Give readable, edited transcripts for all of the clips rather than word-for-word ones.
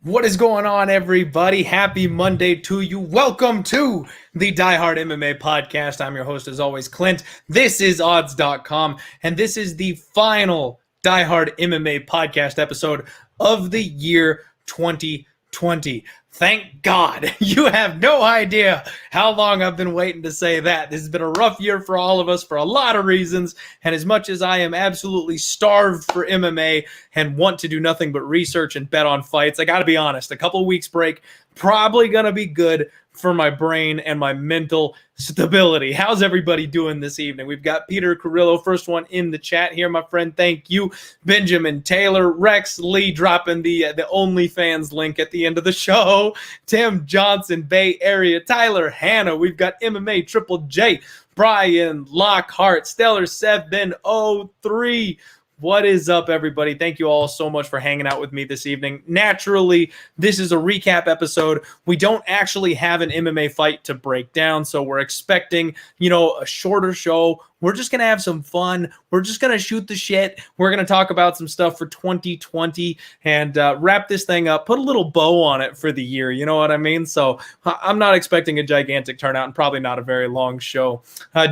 What is going on, everybody? Happy Monday to you. Welcome to the Diehard MMA podcast. I'm your host, as always, Clint. This is odds.com, and this is the final Diehard MMA podcast episode of the year 2020. Thank God. You have no idea how long I've been waiting to say that. This has been a rough year for all of us for a lot of reasons. And as much as I am absolutely starved for MMA and want to do nothing but research and bet on fights, I got to be honest, a couple of weeks break probably going to be good for my brain and my mental stability. How's everybody doing this evening? We've got Peter Carrillo, first one in the chat here, my friend. Thank you. Benjamin Taylor, Rex Lee dropping the OnlyFans link at the end of the show. Tim Johnson, Bay Area. Tyler Hanna. We've got MMA Triple J. Brian Lockhart, Stellar 703. What is up, everybody? Thank you all so much for hanging out with me this evening. Naturally, this is a recap episode. We don't actually have an MMA fight to break down, so we're expecting, a shorter show. We're just going to have some fun. We're just going to shoot the shit. We're going to talk about some stuff for 2020 and wrap this thing up, put a little bow on it for the year. You know what I mean? So I'm not expecting a gigantic turnout and probably not a very long show.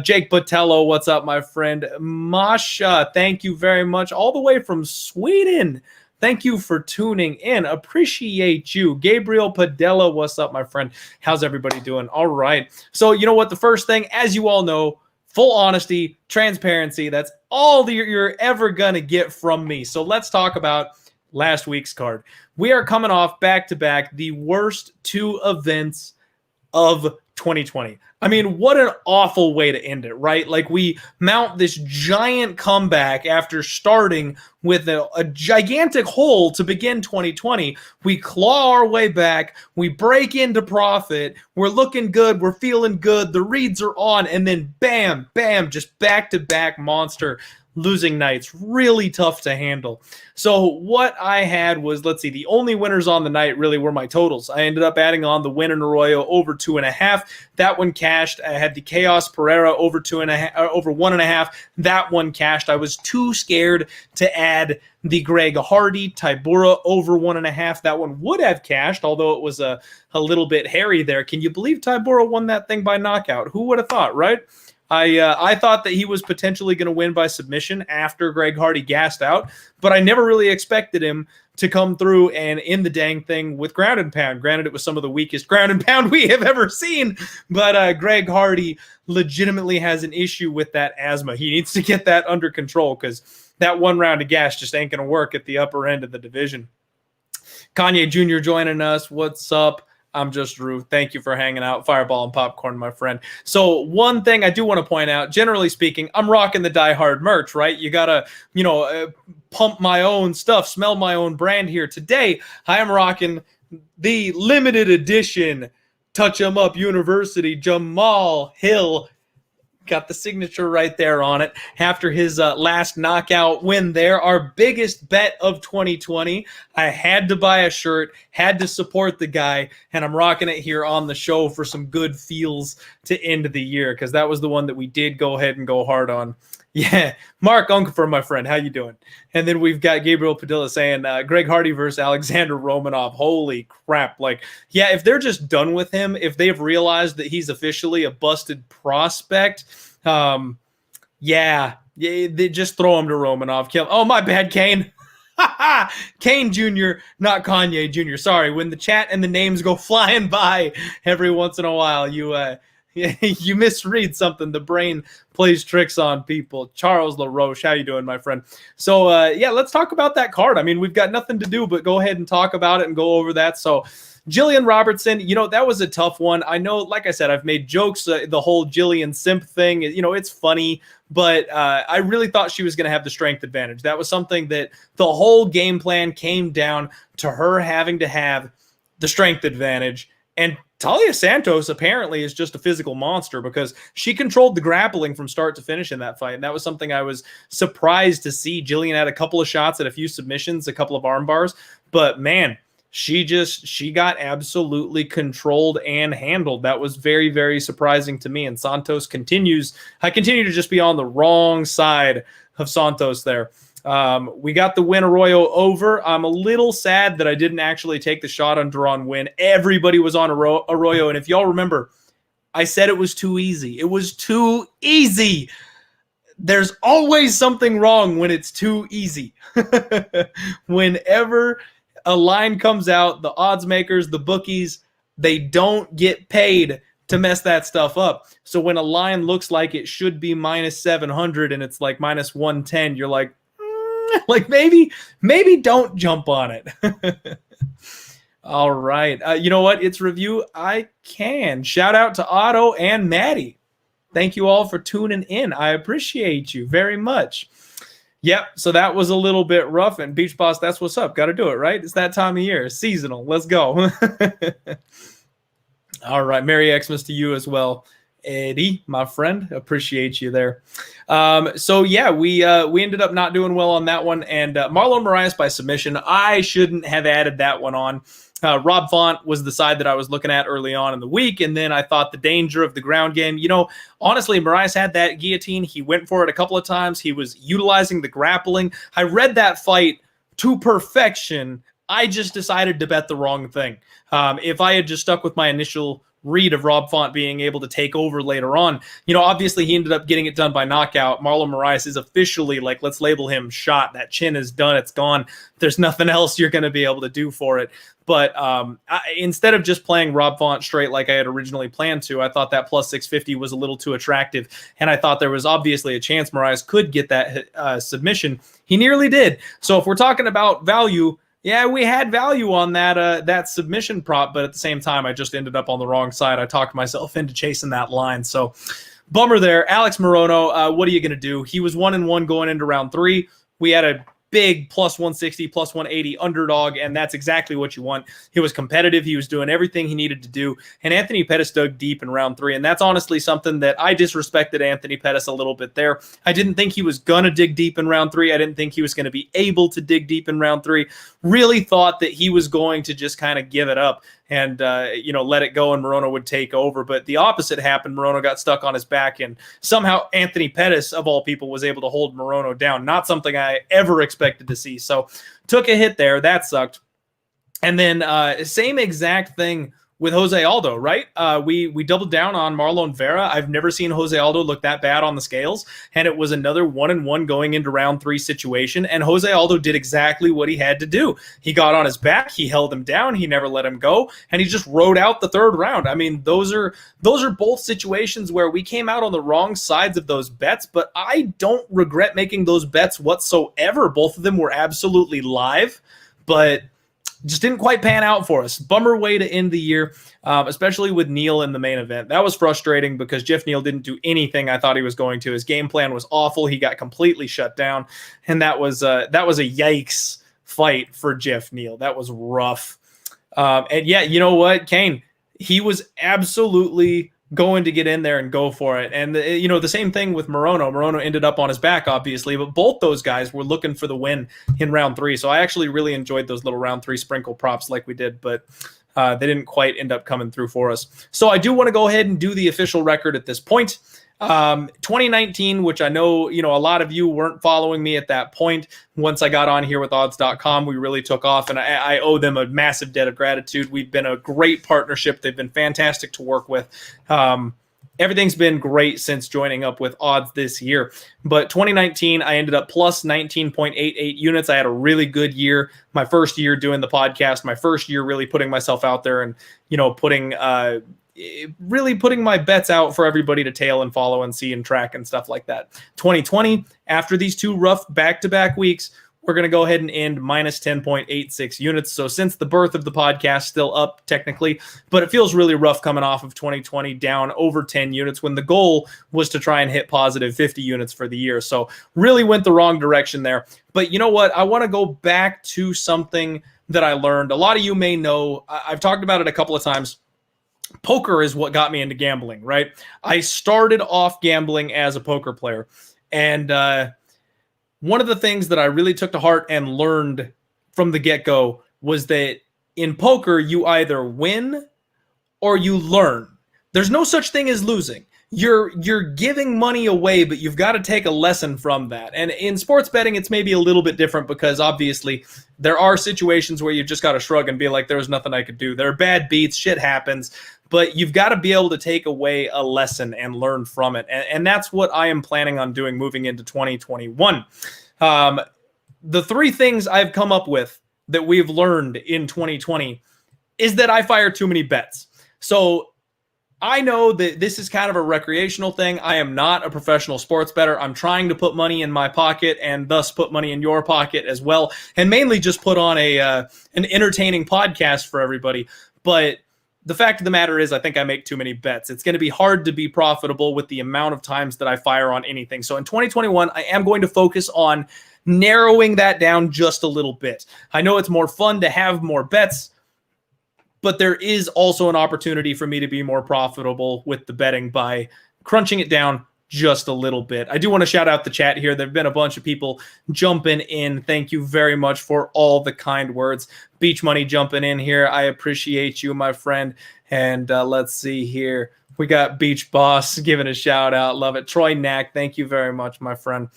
Jake Botello, what's up, my friend? Masha, thank you very much. All the way from Sweden. Thank you for tuning in. Appreciate you. Gabriel Padella, what's up, my friend? How's everybody doing? All right. So you know what? The first thing, as you all know, full honesty, transparency, that's all that you're ever going to get from me. So let's talk about last week's card. We are coming off back-to-back the worst two events of 2020. I mean, what an awful way to end it, right? Like, we mount this giant comeback after starting with a gigantic hole to begin 2020. We claw our way back. We break into profit. We're looking good. We're feeling good. The reads are on. And then bam, bam, just back-to-back monster losing nights. Really tough to handle. So what I had was, let's see, the only winners on the night really were my totals. I ended up adding on the win in Arroyo over 2.5. That one cashed. I had the Chaos Pereira over 2.5, over 1.5. That one cashed. I was too scared to add the Greg Hardy Tybura over 1.5. That one would have cashed, although it was a little bit hairy there. Can you believe Tybura won that thing by knockout? Who would have thought, right? I thought that he was potentially going to win by submission after Greg Hardy gassed out, but I never really expected him to come through and end the dang thing with ground and pound. Granted, it was some of the weakest ground and pound we have ever seen, but Greg Hardy legitimately has an issue with that asthma. He needs to get that under control because that one round of gas just ain't going to work at the upper end of the division. Kanye Jr. joining us. What's up? I'm just Drew. Thank you for hanging out. Fireball and popcorn, my friend. So one thing I do want to point out, generally speaking, I'm rocking the Die Hard merch, right? You got to, pump my own stuff, smell my own brand here. Today, I am rocking the limited edition Touch 'em Up University Jamal Hill. Got the signature right there on it after his last knockout win there. Our biggest bet of 2020. I had to buy a shirt, had to support the guy, and I'm rocking it here on the show for some good feels to end the year because that was the one that we did go ahead and go hard on. Yeah, Mark Unkefer, my friend, how you doing? And then we've got Gabriel Padilla saying Greg Hardy versus Alexander Romanov. Holy crap. Like, yeah, if they're just done with him, if they've realized that he's officially a busted prospect, they just throw him to Romanov. Kill. Oh, my bad, Kane. Kane Jr., not Kanye Jr. Sorry, when the chat and the names go flying by every once in a while, you misread something. The brain plays tricks on people. Charles LaRoche, how you doing, my friend? So, let's talk about that card. I mean, we've got nothing to do but go ahead and talk about it and go over that. So, Jillian Robertson, that was a tough one. I know, like I said, I've made jokes, the whole Jillian simp thing, it's funny, but I really thought she was going to have the strength advantage. That was something that the whole game plan came down to her having to have the strength advantage. And Talia Santos apparently is just a physical monster because she controlled the grappling from start to finish in that fight. And that was something I was surprised to see. Jillian had a couple of shots at a few submissions, a couple of arm bars, but man, she got absolutely controlled and handled. That was very, very surprising to me. And Santos I continue to just be on the wrong side of Santos there. We got the Win Arroyo over. I'm a little sad that I didn't actually take the shot on Deron Win. Everybody was on Arroyo, and if y'all remember, I said it was too easy. It was too easy. There's always something wrong when it's too easy. Whenever a line comes out, the odds makers, the bookies, they don't get paid to mess that stuff up. So when a line looks like it should be minus 700 and it's like minus 110, you're like, maybe don't jump on it. All right. You know what? It's review. I can. Shout out to Otto and Maddie. Thank you all for tuning in. I appreciate you very much. Yep. So that was a little bit rough. And Beach Boss, that's what's up. Got to do it, right? It's that time of year. Seasonal. Let's go. All right. Merry Xmas to you as well, Eddie, my friend. Appreciate you there. So yeah, we ended up not doing well on that one. And Marlon Moraes by submission. I shouldn't have added that one on. Rob Font was the side that I was looking at early on in the week, and then I thought the danger of the ground game. You know, honestly, Moraes had that guillotine. He went for it a couple of times. He was utilizing the grappling. I read that fight to perfection. I just decided to bet the wrong thing. If I had just stuck with my initial read of Rob Font being able to take over later on, you know, obviously he ended up getting it done by knockout. Marlon Moraes is officially, like, let's label him shot. That chin is done. It's gone. There's nothing else you're going to be able to do for it. But instead of just playing Rob Font straight like I had originally planned to, I thought that plus 650 was a little too attractive. And I thought there was obviously a chance Moraes could get that submission. He nearly did. So if we're talking about value, yeah, we had value on that submission prop, but at the same time, I just ended up on the wrong side. I talked myself into chasing that line. So bummer there. Alex Morono, what are you going to do? He was 1-1 going into round 3. We had a big plus 160, plus 180 underdog, and that's exactly what you want. He was competitive. He was doing everything he needed to do, and Anthony Pettis dug deep in round 3, and that's honestly something that I disrespected Anthony Pettis a little bit there. I didn't think he was going to dig deep in round 3. I didn't think he was going to be able to dig deep in round 3. Really thought that he was going to just kind of give it up and let it go, and Morono would take over. But the opposite happened. Morono got stuck on his back, and somehow Anthony Pettis, of all people, was able to hold Morono down. Not something I ever expected to see. So took a hit there. That sucked. And then same exact thing with Jose Aldo, right? We doubled down on Marlon Vera. I've never seen Jose Aldo look that bad on the scales, and it was another 1-1 going into round 3 situation, and Jose Aldo did exactly what he had to do. He got on his back, he held him down, he never let him go, and he just rode out the third round. I mean, those are both situations where we came out on the wrong sides of those bets, but I don't regret making those bets whatsoever. Both of them were absolutely live, but just didn't quite pan out for us. Bummer way to end the year, especially with Neal in the main event. That was frustrating because Jeff Neal didn't do anything I thought he was going to. His game plan was awful. He got completely shut down, and that was a yikes fight for Jeff Neal. That was rough. And yeah, you know what, Kane? He was absolutely going to get in there and go for it. And, the same thing with Morono. Morono ended up on his back, obviously, but both those guys were looking for the win in round 3. So I actually really enjoyed those little round 3 sprinkle props like we did, but they didn't quite end up coming through for us. So I do want to go ahead and do the official record at this point. 2019, which I know, a lot of you weren't following me at that point. Once I got on here with odds.com, we really took off, and I owe them a massive debt of gratitude. We've been a great partnership. They've been fantastic to work with. Everything's been great since joining up with odds this year. But 2019, I ended up plus 19.88 units. I had a really good year. My first year doing the podcast, my first year really putting myself out there and, really putting my bets out for everybody to tail and follow and see and track and stuff like that. 2020, after these 2 rough back-to-back weeks, we're going to go ahead and end minus 10.86 units. So since the birth of the podcast, still up technically, but it feels really rough coming off of 2020 down over 10 units when the goal was to try and hit positive 50 units for the year. So really went the wrong direction there. But you know what? I want to go back to something that I learned. A lot of you may know, I've talked about it a couple of times. Poker is what got me into gambling, right? I started off gambling as a poker player. And one of the things that I really took to heart and learned from the get-go was that in poker, you either win or you learn. There's no such thing as losing. you're giving money away, but you've got to take a lesson from that. And in sports betting, it's maybe a little bit different because obviously there are situations where you've just got to shrug and be like, there's nothing I could do. There are bad beats, shit happens, but you've got to be able to take away a lesson and learn from it. And that's what I am planning on doing moving into 2021. The three things I've come up with that we've learned in 2020 is that I fire too many bets. So I know that this is kind of a recreational thing. I am not a professional sports bettor. I'm trying to put money in my pocket and thus put money in your pocket as well, and mainly just put on an entertaining podcast for everybody. But the fact of the matter is, I think I make too many bets. It's going to be hard to be profitable with the amount of times that I fire on anything. So in 2021, I am going to focus on narrowing that down just a little bit. I know it's more fun to have more bets, but there is also an opportunity for me to be more profitable with the betting by crunching it down just a little bit. I do want to shout out the chat here. There have been a bunch of people jumping in. Thank you very much for all the kind words. Beach Money jumping in here. I appreciate you, my friend. And let's see here. We got Beach Boss giving a shout out. Love it. Troy Knack, thank you very much, my friend.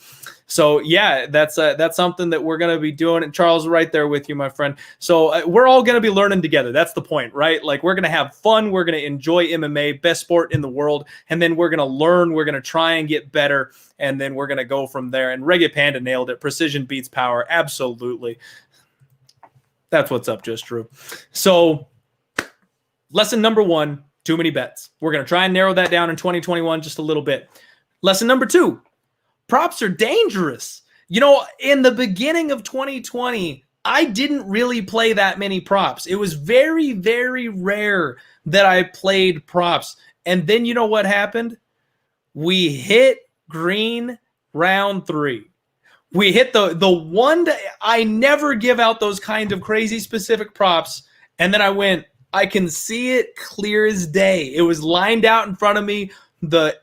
So yeah, that's something that we're going to be doing. And Charles, right there with you, my friend. So we're all going to be learning together. That's the point, right? Like, we're going to have fun. We're going to enjoy MMA, best sport in the world. And then we're going to learn. We're going to try and get better. And then we're going to go from there. And Reggae Panda nailed it. Precision beats power. Absolutely. That's what's up, Just Drew. So lesson number 1, too many bets. We're going to try and narrow that down in 2021 just a little bit. Lesson number 2, props are dangerous. You know, in the beginning of 2020, I didn't really play that many props. It was very, very rare that I played props. And then you know what happened? We hit green round 3. We hit the one. I never give out those kind of crazy specific props. And then I went, I can see it clear as day. It was lined out in front of me. The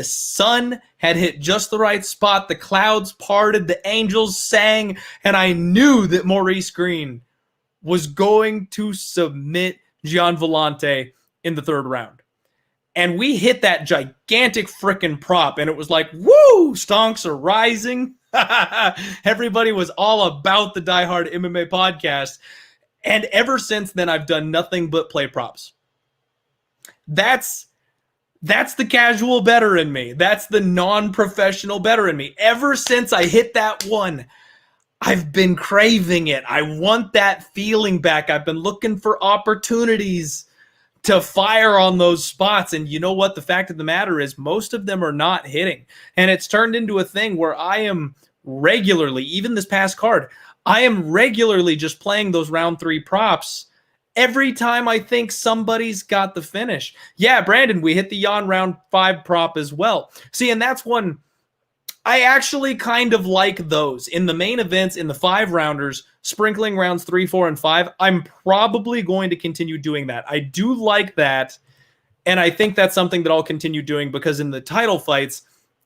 sun had hit just the right spot. The clouds parted. The angels sang. And I knew that Maurice Green was going to submit Gian Villante in the 3rd round. And we hit that gigantic frickin' prop. And it was like, woo, stonks are rising. Everybody was all about the Diehard MMA podcast. And ever since then, I've done nothing but play props. That's the casual bettor in me. That's the non-professional bettor in me. Ever since I hit that one, I've been craving it. I want that feeling back. I've been looking for opportunities to fire on those spots. And you know what? The fact of the matter is most of them are not hitting. And it's turned into a thing where I am regularly, even this past card, I am regularly just playing those round 3 props every time I think somebody's got the finish. Yeah, Brandon, we hit the Jan round 5 prop as well. See, and that's one I actually kind of like those. In the main events, in the 5 rounders, sprinkling rounds 3, 4, and 5, I'm probably going to continue doing that. I do like that, and I think that's something that I'll continue doing because in the title fights,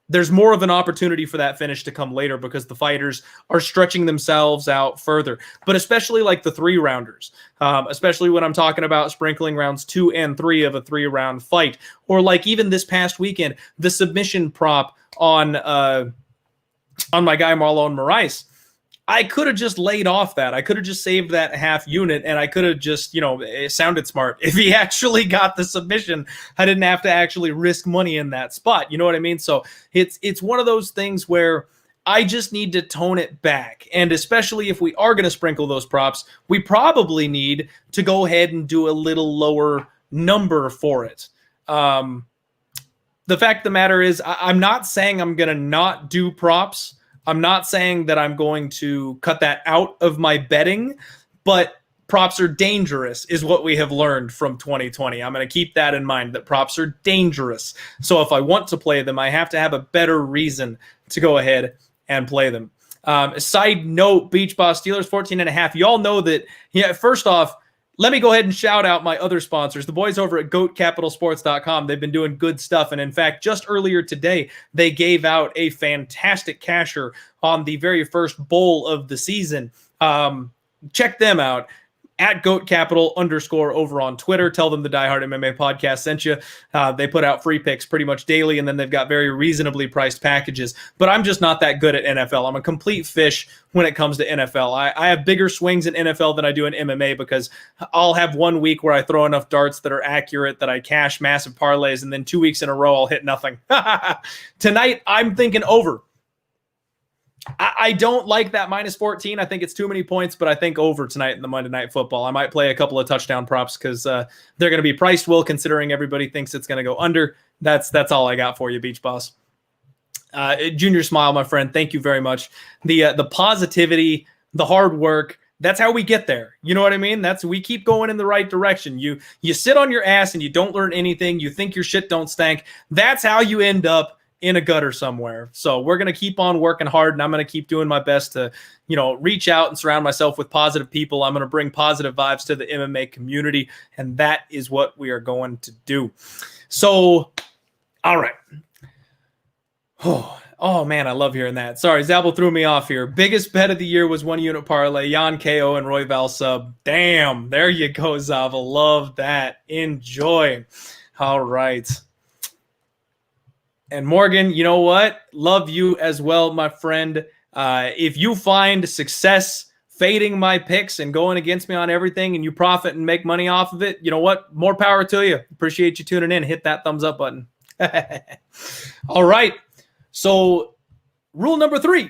there's more of an opportunity for that finish to come later because the fighters are stretching themselves out further. But especially like the 3 rounders, especially when I'm talking about sprinkling rounds 2 and 3 of a 3-round fight, or like even this past weekend, the submission prop on my guy Marlon Moraes. I could have just laid off that. I could have just saved that half unit, and I could have just, it sounded smart. If he actually got the submission, I didn't have to actually risk money in that spot. You know what I mean? So it's one of those things where I just need to tone it back. And especially if we are going to sprinkle those props, we probably need to go ahead and do a little lower number for it. The fact of the matter is, I'm not saying I'm going to not do props. I'm not saying that I'm going to cut that out of my betting, but props are dangerous is what we have learned from 2020. I'm going to keep that in mind, that props are dangerous. So if I want to play them, I have to have a better reason to go ahead and play them. Side note, Beach Boss Steelers 14.5. Y'all know that, first off, let me go ahead and shout out my other sponsors, the boys over at GOATCapitalSports.com. They've been doing good stuff. And in fact, just earlier today, they gave out a fantastic casher on the very first bowl of the season. Check them out. at GoatCapital_ over on Twitter. Tell them the Diehard MMA podcast sent you. They put out free picks pretty much daily, and then they've got very reasonably priced packages. But I'm just not that good at NFL. I'm a complete fish when it comes to NFL. I have bigger swings in NFL than I do in MMA because I'll have 1 week where I throw enough darts that are accurate that I cash massive parlays, and then 2 weeks in a row I'll hit nothing. Tonight, I'm thinking over. I don't like that -14. I think it's too many points, but I think over tonight in the Monday Night Football. I might play a couple of touchdown props because they're going to be priced well, considering everybody thinks it's going to go under. That's all I got for you, Beach Boss. Junior Smile, my friend, thank you very much. The positivity, the hard work, that's how we get there. You know what I mean? We keep going in the right direction. You sit on your ass and you don't learn anything. You think your shit don't stank. That's how you end up in a gutter somewhere. So we're going to keep on working hard, and I'm going to keep doing my best to, reach out and surround myself with positive people. I'm going to bring positive vibes to the MMA community, and that is what we are going to do. So, all right. Oh man, I love hearing that. Sorry, Zabel threw me off here. Biggest bet of the year was 1 unit parlay, Jan KO and Royval sub. Damn, there you go, Zabel. Love that. Enjoy. All right. And Morgan, you know what? Love you as well, my friend. If you find success fading my picks and going against me on everything and you profit and make money off of it, you know what? More power to you. Appreciate you tuning in. Hit that thumbs up button. All right. So rule number 3.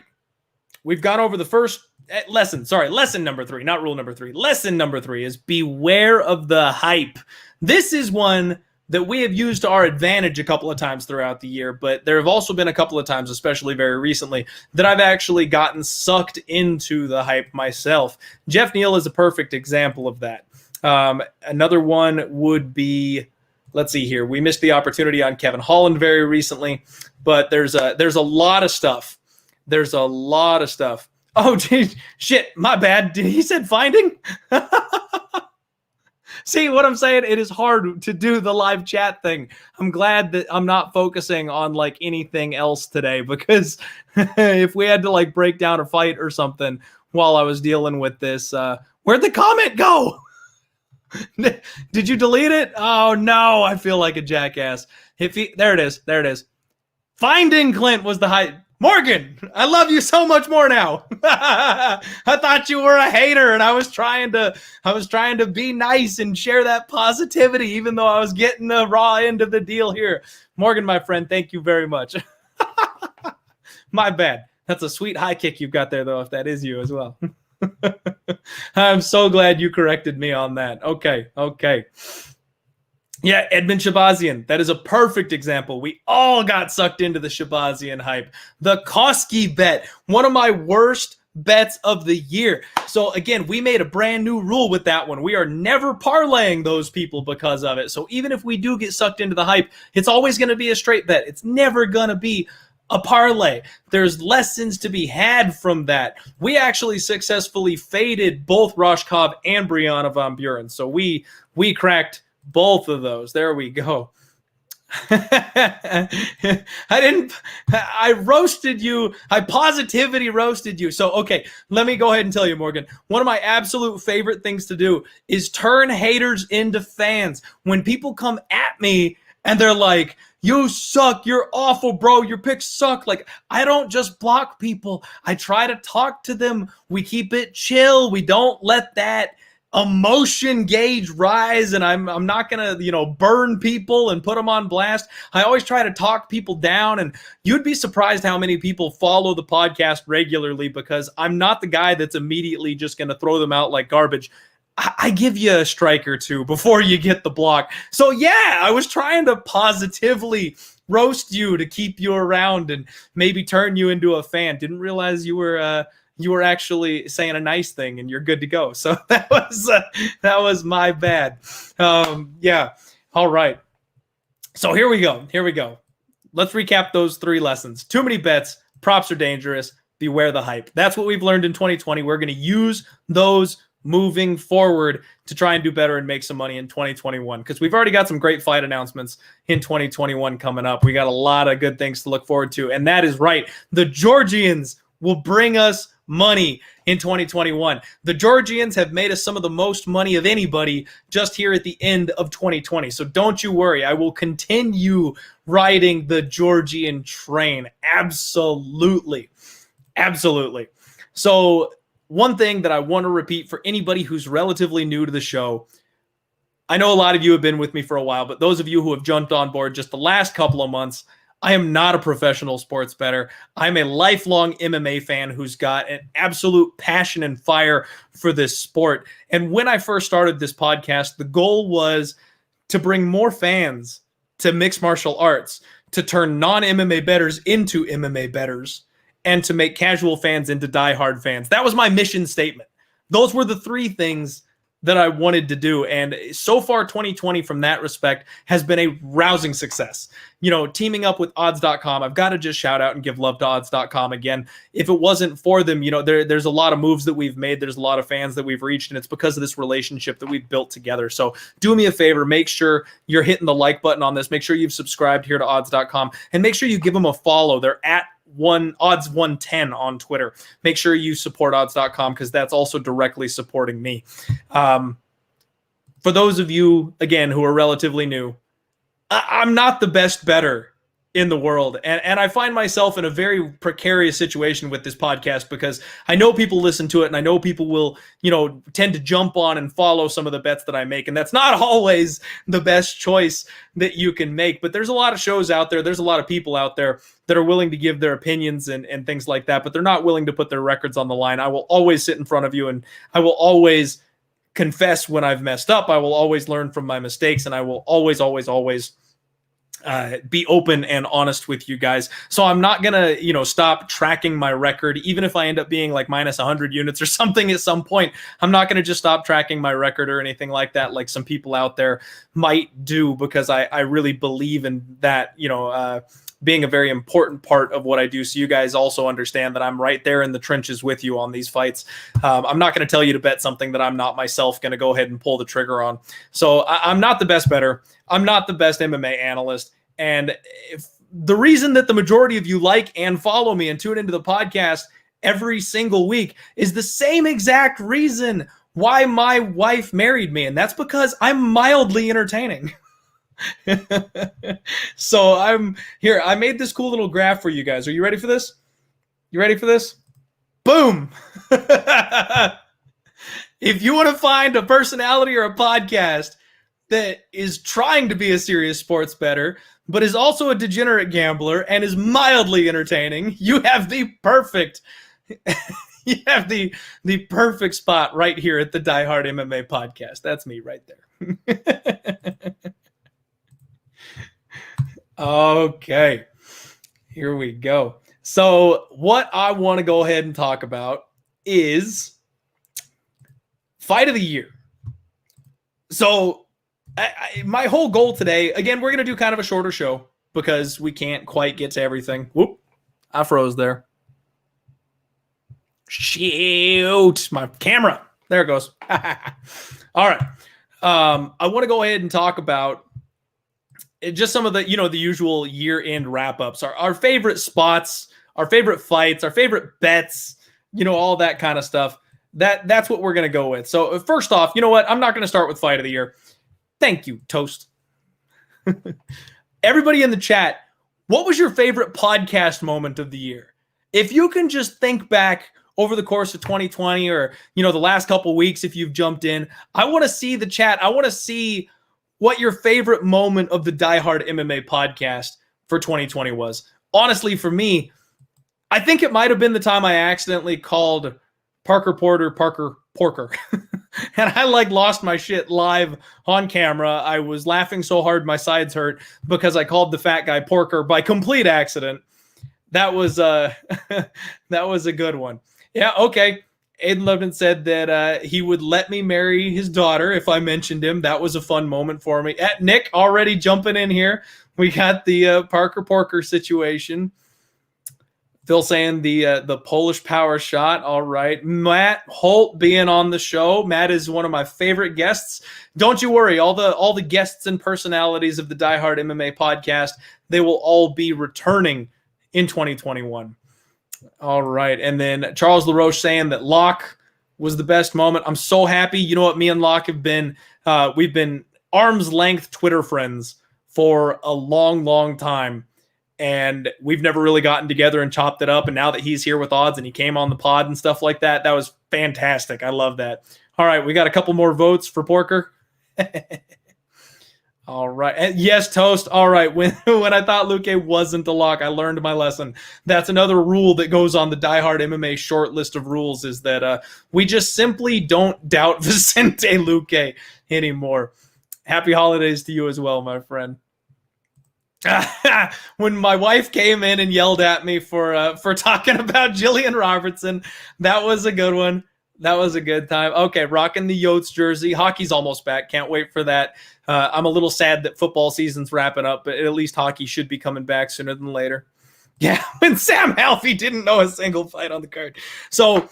We've gone over the first lesson. Sorry, lesson number 3, not rule number 3. Lesson number 3 is beware of the hype. This is one that we have used to our advantage a couple of times throughout the year, but there have also been a couple of times, especially very recently, that I've actually gotten sucked into the hype myself. Jeff Neal is a perfect example of that. Another one would be, let's see here. We missed the opportunity on Kevin Holland very recently, but there's a lot of stuff. There's a lot of stuff. Oh, geez, shit, my bad. He said finding? See what I'm saying? It is hard to do the live chat thing. I'm glad that I'm not focusing on like anything else today, because if we had to like break down a fight or something while I was dealing with this, where'd the comment go? Did you delete it? Oh no, I feel like a jackass. There it is. There it is. Finding Clint was the hype. Morgan, I love you so much more now. I thought you were a hater, and I was trying to be nice and share that positivity, even though I was getting the raw end of the deal here. Morgan, my friend, thank you very much. My bad. That's a sweet high kick you've got there, though, if that is you as well. I'm so glad you corrected me on that. Okay. Yeah, Edmund Shabazian. That is a perfect example. We all got sucked into the Shabazian hype. The Koski bet, one of my worst bets of the year. So again, we made a brand new rule with that one. We are never parlaying those people because of it. So even if we do get sucked into the hype, it's always going to be a straight bet. It's never going to be a parlay. There's lessons to be had from that. We actually successfully faded both Roshkov and Brianna Von Buren. So we cracked both of those. There we go. I roasted you. I positivity roasted you. So, okay, let me go ahead and tell you, Morgan. One of my absolute favorite things to do is turn haters into fans. When people come at me and they're like, you suck, you're awful, bro, your picks suck. Like, I don't just block people. I try to talk to them. We keep it chill. We don't let that emotion gauge rise, and I'm not gonna burn people and put them on blast. I always try to talk people down, and you'd be surprised how many people follow the podcast regularly, because I'm not the guy that's immediately just gonna throw them out like garbage. I give you a strike or two before you get the block. So yeah, I was trying to positively roast you to keep you around and maybe turn you into a fan. Didn't realize you were actually saying a nice thing and you're good to go. So that was my bad. Yeah. All right. So here we go. Let's recap those 3 lessons. Too many bets. Props are dangerous. Beware the hype. That's what we've learned in 2020. We're going to use those moving forward to try and do better and make some money in 2021, because we've already got some great fight announcements in 2021 coming up. We got a lot of good things to look forward to. And that is right. The Georgians will bring us money. in 2021. The Georgians have made us some of the most money of anybody just here at the end of 2020. So don't you worry. I will continue riding the Georgian train. Absolutely. Absolutely. So one thing that I want to repeat for anybody who's relatively new to the show, I know a lot of you have been with me for a while, but those of you who have jumped on board just the last couple of months, I am not a professional sports bettor. I'm a lifelong MMA fan who's got an absolute passion and fire for this sport. And when I first started this podcast, the goal was to bring more fans to mixed martial arts, to turn non-MMA bettors into MMA bettors, and to make casual fans into diehard fans. That was my mission statement. Those were the three things that I wanted to do. And so far, 2020 from that respect has been a rousing success. You know, teaming up with odds.com, I've got to just shout out and give love to odds.com again. If it wasn't for them, you know, there's a lot of moves that we've made. There's a lot of fans that we've reached, and it's because of this relationship that we've built together. So do me a favor, make sure you're hitting the like button on this. Make sure you've subscribed here to odds.com, and make sure you give them a follow. They're at odds 110 on Twitter. Make sure you support odds.com because that's also directly supporting me. For those of you, again, who are relatively new, I'm not the best bettor in the world. And I find myself in a very precarious situation with this podcast because I know people listen to it and I know people will, you know, tend to jump on and follow some of the bets that I make. And that's not always the best choice that you can make. But there's a lot of shows out there. There's a lot of people out there that are willing to give their opinions and things like that, but they're not willing to put their records on the line. I will always sit in front of you and I will always confess when I've messed up. I will always learn from my mistakes, and I will always be open and honest with you guys. So I'm not going to, you know, stop tracking my record. Even if I end up being like minus 100 units or something at some point, I'm not going to just stop tracking my record or anything like that, like some people out there might do, because I really believe in that, you know, being a very important part of what I do. So you guys also understand that I'm right there in the trenches with you on these fights. I'm not going to tell you to bet something that I'm not myself going to go ahead and pull the trigger on. So I'm not the best bettor. I'm not the best MMA analyst. And if the reason that the majority of you like and follow me and tune into the podcast every single week is the same exact reason why my wife married me. And that's because I'm mildly entertaining. So I'm here. I made this cool little graph for you guys. Are you ready for this? You ready for this? Boom. If you want to find a personality or a podcast that is trying to be a serious sports bettor, but is also a degenerate gambler and is mildly entertaining, you have the perfect perfect spot right here at the Diehard MMA podcast. That's me right there. Okay, here we go. So what I want to go ahead and talk about is fight of the year. So my whole goal today, again, we're going to do kind of a shorter show because we can't quite get to everything. Whoop, I froze there. Shoot, my camera. There it goes. All right. I want to go ahead and talk about just some of the, you know, the usual year-end wrap-ups, our favorite spots, our favorite fights, our favorite bets, you know, all that kind of stuff. That's what we're going to go with. So first off, you know what? I'm not going to start with fight of the year. Thank you, Toast. Everybody in the chat, what was your favorite podcast moment of the year? If you can just think back over the course of 2020 or, you know, the last couple of weeks, if you've jumped in, I want to see the chat. I want to see what your favorite moment of the Diehard MMA podcast for 2020 was. Honestly, for me, I think it might have been the time I accidentally called Parker Porker. And I lost my shit live on camera. I was laughing so hard my sides hurt because I called the fat guy Porker by complete accident. That was that was a good one. Yeah, okay. Aiden Levin said that he would let me marry his daughter if I mentioned him. That was a fun moment for me. Nick already jumping in here. We got the Parker Porker situation. Phil saying the Polish power shot. All right. Matt Holt being on the show. Matt is one of my favorite guests. Don't you worry. All the guests and personalities of the Diehard MMA podcast, they will all be returning in 2021. All right. And then Charles LaRoche saying that Locke was the best moment. I'm so happy. You know what? Me and Locke have been, we've been arm's length Twitter friends for a long, long time. And we've never really gotten together and chopped it up. And now that he's here with Odds and he came on the pod and stuff like that, that was fantastic. I love that. All right. We got a couple more votes for Porker. All right. And yes, Toast. All right. When I thought Luque wasn't a lock, I learned my lesson. That's another rule that goes on the Diehard MMA short list of rules, is that we just simply don't doubt Vicente Luque anymore. Happy holidays to you as well, my friend. When my wife came in and yelled at me for talking about Jillian Robertson, that was a good one. That was a good time. Okay, rocking the Yotes jersey. Hockey's almost back. Can't wait for that. I'm a little sad that football season's wrapping up, but at least hockey should be coming back sooner than later. Yeah, when Sam Alvey didn't know a single fight on the card. So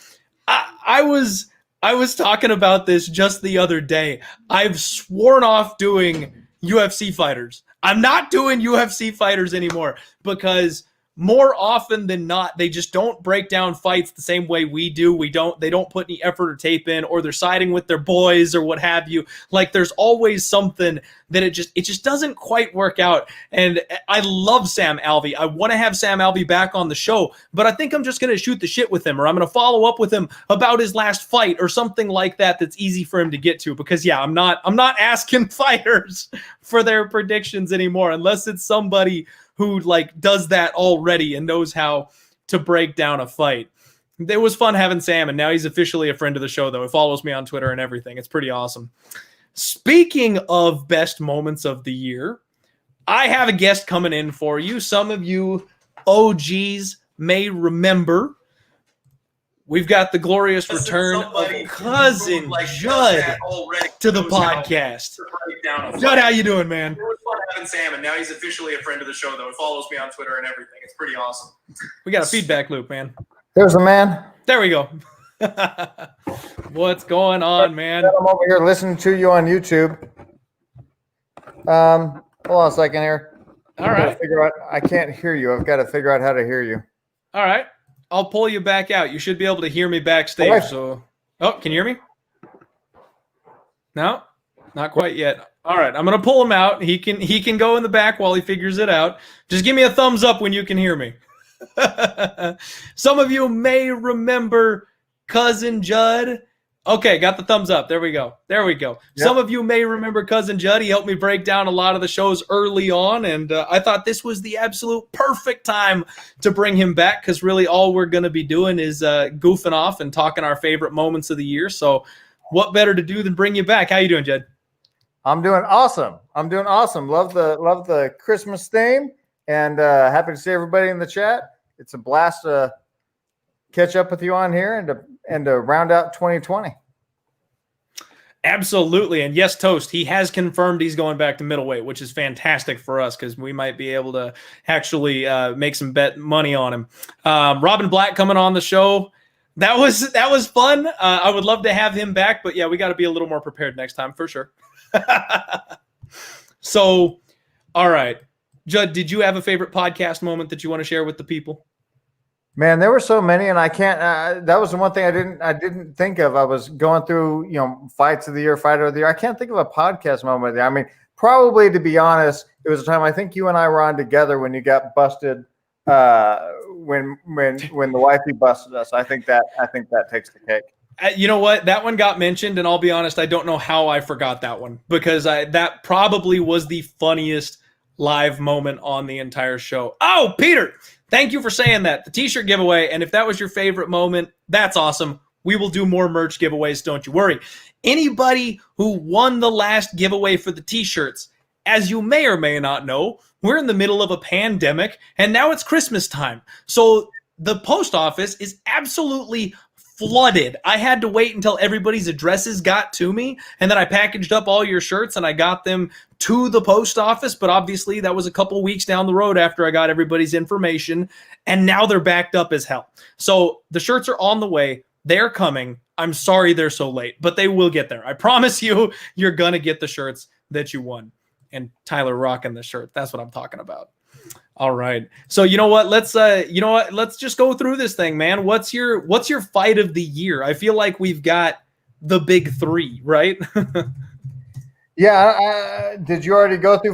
I was talking about this just the other day. I've sworn off doing UFC fighters. I'm not doing UFC fighters anymore because more often than not, they just don't break down fights the same way we do. They don't put any effort or tape in, or they're siding with their boys or what have you. Like, there's always something that it just doesn't quite work out. And I love Sam Alvey. I want to have Sam Alvey back on the show, but I think I'm just going to shoot the shit with him, or I'm going to follow up with him about his last fight or something like that that's easy for him to get to, because yeah, I'm not asking fighters for their predictions anymore unless it's somebody who like does that already and knows how to break down a fight. It was fun having Sam, and now he's officially a friend of the show, though. He follows me on Twitter and everything. It's pretty awesome. Speaking of best moments of the year, I have a guest coming in for you. Some of you OGs may remember we've got the glorious return of Cousin Judd to the podcast. Judd, how you doing, man? It was fun having Sam, and now he's officially a friend of the show, though. He follows me on Twitter and everything. It's pretty awesome. We got a feedback loop, man. There's a man. There we go. What's going on, man? I'm over here listening to you on YouTube. Hold on a second here. All right. I can't hear you. I've got to figure out how to hear you. All right. I'll pull you back out. You should be able to hear me backstage. Right. So, can you hear me? No, not quite yet. All right, I'm gonna pull him out. He can go in the back while he figures it out. Just give me a thumbs up when you can hear me. Some of you may remember Cousin Judd. Okay, got the thumbs up. There we go. Yep. Some of you may remember Cousin Judd. He helped me break down a lot of the shows early on, and I thought this was the absolute perfect time to bring him back, because really all we're going to be doing is goofing off and talking our favorite moments of the year. So what better to do than bring you back? How you doing, Judd? I'm doing awesome. Love the Christmas theme, and happy to see everybody in the chat. It's a blast to catch up with you on here and to round out 2020. Absolutely. And yes, Toast, he has confirmed he's going back to middleweight, which is fantastic for us because we might be able to actually make some bet money on him. Robin Black coming on the show. That was fun. I would love to have him back, but yeah, we got to be a little more prepared next time for sure. So, all right. Judd, did you have a favorite podcast moment that you want to share with the people? Man, there were so many, and I can't. That was the one thing I didn't think of. I was going through, fights of the year, fighter of the year. I can't think of a podcast moment there. I mean, probably, to be honest, it was a time I think you and I were on together when you got busted. When the wifey busted us, I think that takes the cake. You know what? That one got mentioned, and I'll be honest, I don't know how I forgot that one, because that probably was the funniest live moment on the entire show. Oh, Peter, thank you for saying that. The t-shirt giveaway, and if that was your favorite moment, that's awesome. We will do more merch giveaways, don't you worry. Anybody who won the last giveaway for the t-shirts, as you may or may not know, we're in the middle of a pandemic, and now it's Christmas time. So the post office is absolutely flooded. I had to wait until everybody's addresses got to me, and then I packaged up all your shirts and I got them to the post office, but obviously that was a couple weeks down the road after I got everybody's information, and now they're backed up as hell. So the shirts are on the way. They're coming. I'm sorry they're so late, but they will get there. I promise you, you're going to get the shirts that you won. And Tyler rocking the shirt. That's what I'm talking about. All right. So you know what? Let's just go through this thing, man. What's your fight of the year? I feel like we've got the big three, right? Yeah. Did you already go through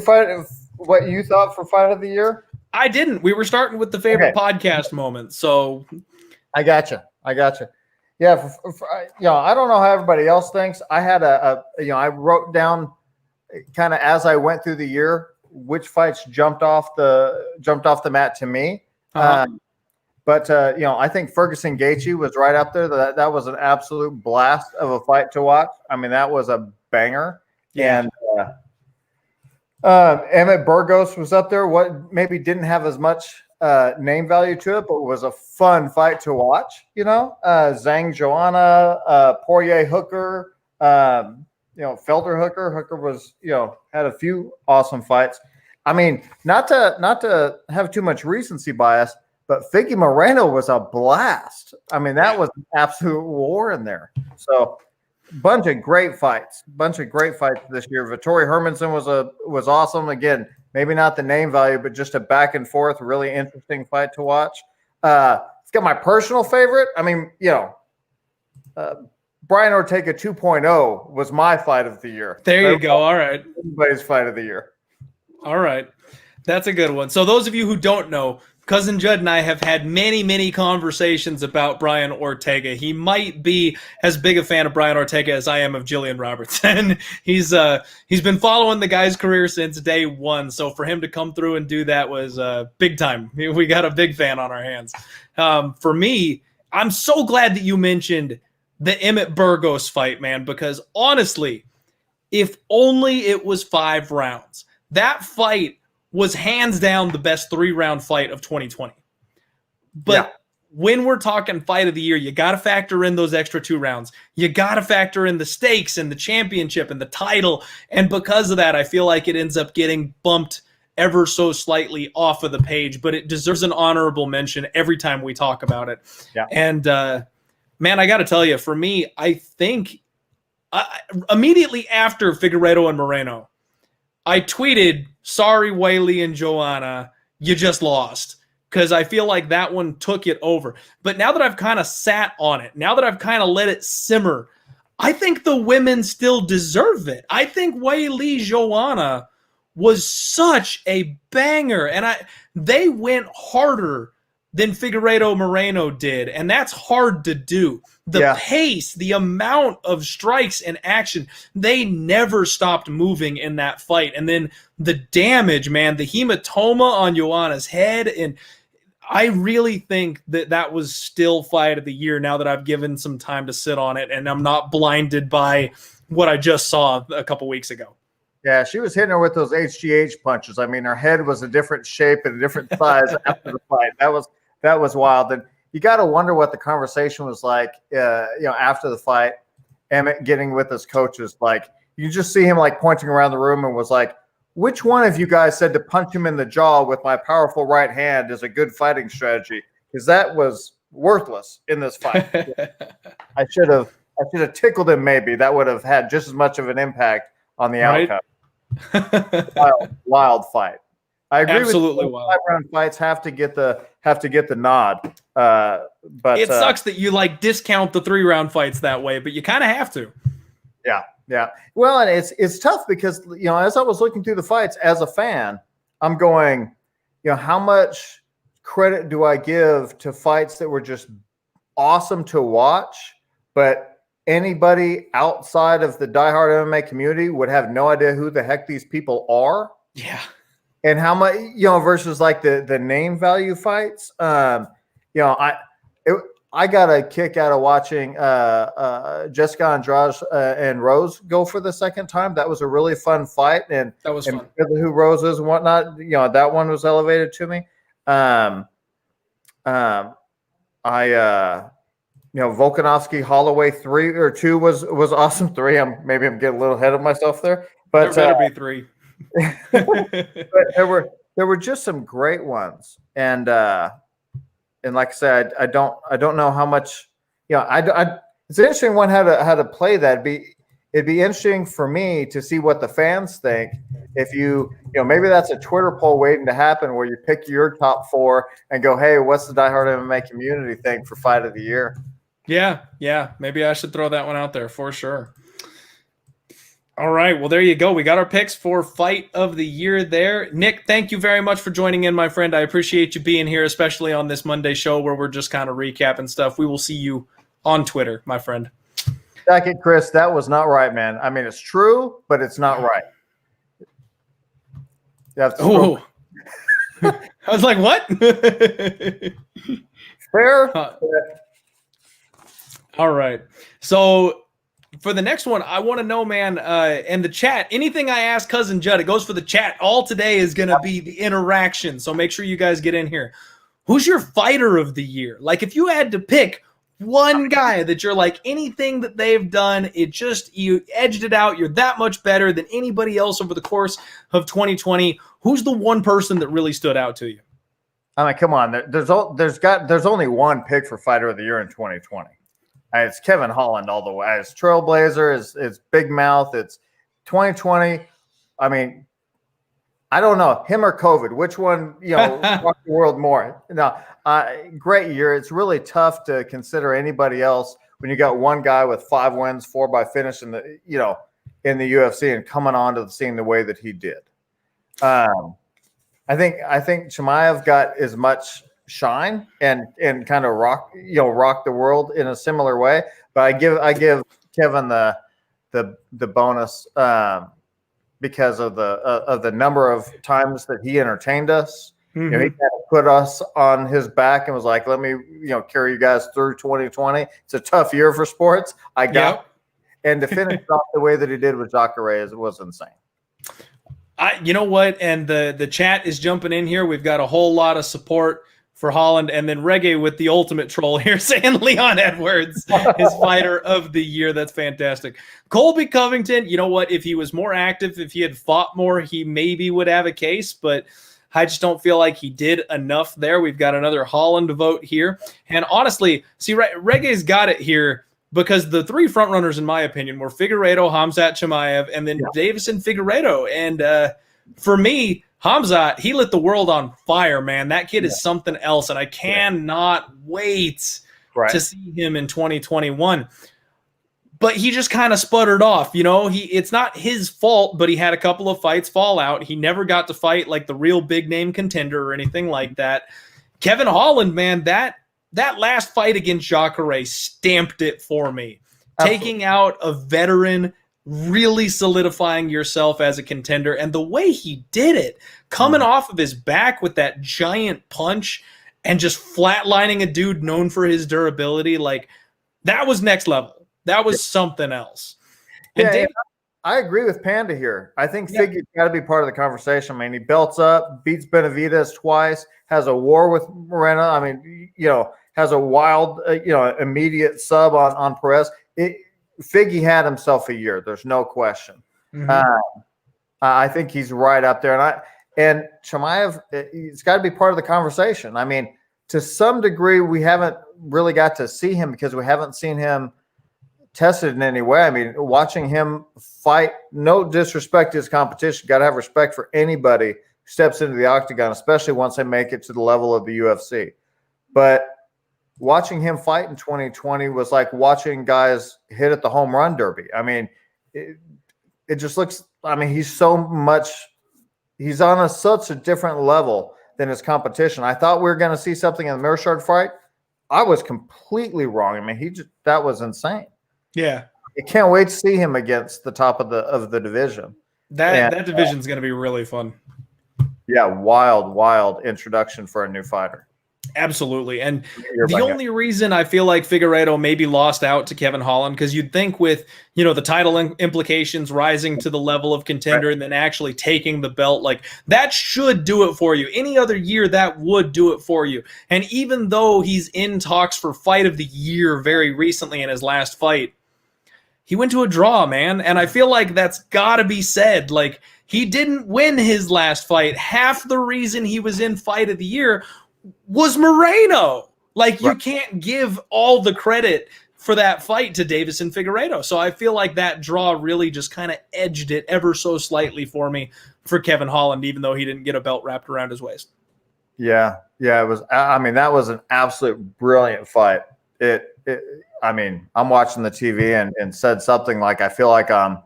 what you thought for fight of the year? I didn't. We were starting with the favorite podcast moment. So I gotcha. Yeah. I don't know how everybody else thinks. I had I wrote down kind of as I went through the year which fights jumped off the mat to me. But I think Ferguson Gaethje was right up there. That was an absolute blast of a fight to watch. I mean, that was a banger. Yeah. And Emmett Burgos was up there. What maybe didn't have as much name value to it, but was a fun fight to watch. Zhang Joanna, Poirier Hooker, Felder Hooker. Hooker was had a few awesome fights. I mean, not to have too much recency bias, but Figgy Moreno was a blast. I mean, that was an absolute war in there. So, bunch of great fights this year. Vittori Hermanson was awesome. Again, maybe not the name value, but just a back and forth, really interesting fight to watch. It's got my personal favorite. I mean, Brian Ortega 2.0 was my fight of the year. There you go. All right. Everybody's fight of the year. All right. That's a good one. So those of you who don't know, Cousin Judd and I have had many, many conversations about Brian Ortega. He might be as big a fan of Brian Ortega as I am of Jillian Robertson. He's been following the guy's career since day one. So for him to come through and do that was big time. We got a big fan on our hands. For me, I'm so glad that you mentioned the Emmett Burgos fight, man, because honestly, if only it was 5 rounds, that fight was hands down the best 3-round fight of 2020. But when we're talking fight of the year, you got to factor in those extra 2 rounds. You got to factor in the stakes and the championship and the title. And because of that, I feel like it ends up getting bumped ever so slightly off of the page, but it deserves an honorable mention every time we talk about it. Yeah. And man, I got to tell you, for me, I think immediately after Figueiredo and Moreno, I tweeted, sorry, Weili and Joanna, you just lost. Because I feel like that one took it over. But now that I've kind of sat on it, now that I've kind of let it simmer, I think the women still deserve it. I think Weili Joanna was such a banger. And they went harder than Figueiredo Moreno did. And that's hard to do. The pace, the amount of strikes and action, they never stopped moving in that fight. And then the damage, man, the hematoma on Joanna's head. And I really think that was still fight of the year now that I've given some time to sit on it and I'm not blinded by what I just saw a couple weeks ago. Yeah, she was hitting her with those HGH punches. I mean, her head was a different shape and a different size after the fight. That was wild. And you got to wonder what the conversation was like, after the fight. Emmett getting with his coaches, like you just see him like pointing around the room and was like, "Which one of you guys said to punch him in the jaw with my powerful right hand is a good fighting strategy?" Because that was worthless in this fight. I should have tickled him. Maybe that would have had just as much of an impact on the outcome. Wild fight. I agree. Absolutely, with 5-round fights have to get the nod. But it sucks that you like discount the 3-round fights that way, but you kind of have to. Yeah. Well, and it's tough because as I was looking through the fights as a fan, I'm going, how much credit do I give to fights that were just awesome to watch, but anybody outside of the diehard MMA community would have no idea who the heck these people are. Yeah. And how much, versus like the name value fights. I got a kick out of watching Jessica Andrade and Rose go for the second time. That was a really fun fight. And that was fun. Who Rose is and whatnot, that one was elevated to me. Volkanovski Holloway 3 or 2 was awesome. 3, I'm getting a little ahead of myself there. But there better be 3. But there were just some great ones, and like I said, I don't know how much. It's an interesting one how to play that. It'd be interesting for me to see what the fans think if maybe that's a Twitter poll waiting to happen where you pick your top 4 and go, hey, what's the Diehard MMA community think for fight of the year? Yeah. Maybe I should throw that one out there for sure. All right. Well, there you go. We got our picks for fight of the year there. Nick, thank you very much for joining in, my friend. I appreciate you being here, especially on this Monday show where we're just kind of recapping stuff. We will see you on Twitter, my friend. Second, Chris, that was not right, man. I mean, it's true, but it's not right. Oh, I was like, what? Fair. All right. So for the next one, I want to know, man, and the chat, anything I ask Cousin Judd, it goes for the chat. All today is going to be the interaction. So make sure you guys get in here. Who's your fighter of the year? Like, if you had to pick one guy that you're like, anything that they've done, you edged it out. You're that much better than anybody else over the course of 2020. Who's the one person that really stood out to you? I mean, come on. There's only one pick for fighter of the year in 2020. It's Kevin Holland all the way. It's Trailblazer. It's Big Mouth. It's 2020. I mean, I don't know, him or COVID, which one, rocked the world more? No, great year. It's really tough to consider anybody else when you got one guy with 5 wins, 4 by finish in the UFC and coming onto the scene the way that he did. I think Chimaev got as much shine and kind of rock the world in a similar way, but I give Kevin the bonus because of the number of times that he entertained us. Mm-hmm. He kind of put us on his back and was like, let me carry you guys through 2020. It's a tough year for sports. And to finish off the way that he did with Jacare was insane. You know what? And the chat is jumping in here. We've got a whole lot of support for Holland, and then Reggae with the ultimate troll here saying Leon Edwards is fighter of the year. That's fantastic. Colby Covington, you know what? If he was more active, if he had fought more, he maybe would have a case, but I just don't feel like he did enough there. We've got another Holland vote here. And honestly, see, Reggae's got it here because the 3 frontrunners, in my opinion, were Figueiredo, Khamzat Chimaev, and then Davison Figueiredo. And for me, Khamzat, he lit the world on fire, man. That kid is something else, and I cannot wait to see him in 2021. But he just kind of sputtered off, it's not his fault, but he had a couple of fights fall out. He never got to fight like the real big name contender or anything like that. Kevin Holland, man, that last fight against Jacare stamped it for me. Absolutely. Taking out a veteran, really solidifying yourself as a contender, and the way he did it, coming off of his back with that giant punch and just flatlining a dude known for his durability, like that was next level. That was something else. And I agree with Panda here. I think Figue's got to be part of the conversation, man. He belts up, beats Benavidez twice, has a war with Moreno. I mean, has a wild, immediate sub on Perez. Figgy had himself a year. There's no question. Mm-hmm. I think he's right up there. And Chimaev, it's got to be part of the conversation. I mean, to some degree, we haven't really got to see him because we haven't seen him tested in any way. I mean, watching him fight, no disrespect to his competition. Got to have respect for anybody who steps into the octagon, especially once they make it to the level of the UFC. But watching him fight in 2020 was like watching guys hit at the home run derby. I mean, it just looks, he's on such a different level than his competition. I thought we were going to see something in the Mearshard fight. I was completely wrong. I mean, that was insane. Yeah. I can't wait to see him against the top of the division. That division is going to be really fun. Yeah, wild introduction for a new fighter. Absolutely. And the only reason I feel like Figueiredo maybe lost out to Kevin Holland, because you'd think with, the title implications rising to the level of contender and then actually taking the belt, like that should do it for you. Any other year that would do it for you. And even though he's in talks for fight of the year very recently in his last fight, he went to a draw, man. And I feel like that's got to be said. Like, he didn't win his last fight. Half the reason he was in fight of the year was Moreno. Like, you can't give all the credit for that fight to Davis and Figueiredo. So I feel like that draw really just kind of edged it ever so slightly for me for Kevin Holland, even though he didn't get a belt wrapped around his waist. Yeah, it was. I mean, that was an absolute brilliant fight. I mean, I'm watching the TV and said something like, I feel like I'm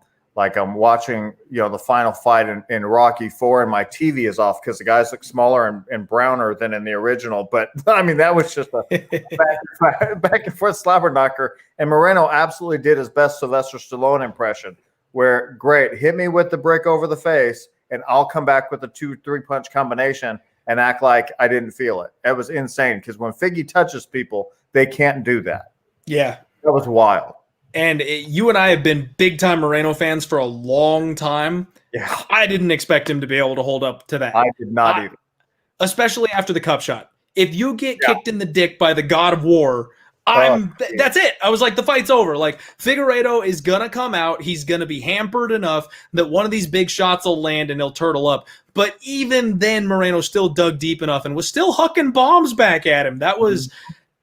watching, the final fight in Rocky IV, and my TV is off because the guys look smaller and browner than in the original. But I mean, that was just a back and forth slobber knocker. And Moreno absolutely did his best Sylvester Stallone impression, where great, hit me with the brick over the face, and I'll come back with a 2-3 punch combination and act like I didn't feel it. That was insane, because when Figgy touches people, they can't do that. Yeah, that was wild. And you and I have been big-time Moreno fans for a long time. Yeah, I didn't expect him to be able to hold up to that. I did not either. Especially after the cup shot. If you get kicked in the dick by the God of War, that's it. I was like, the fight's over. Like, Figueiredo is going to come out. He's going to be hampered enough that one of these big shots will land and he'll turtle up. But even then, Moreno still dug deep enough and was still hucking bombs back at him. That was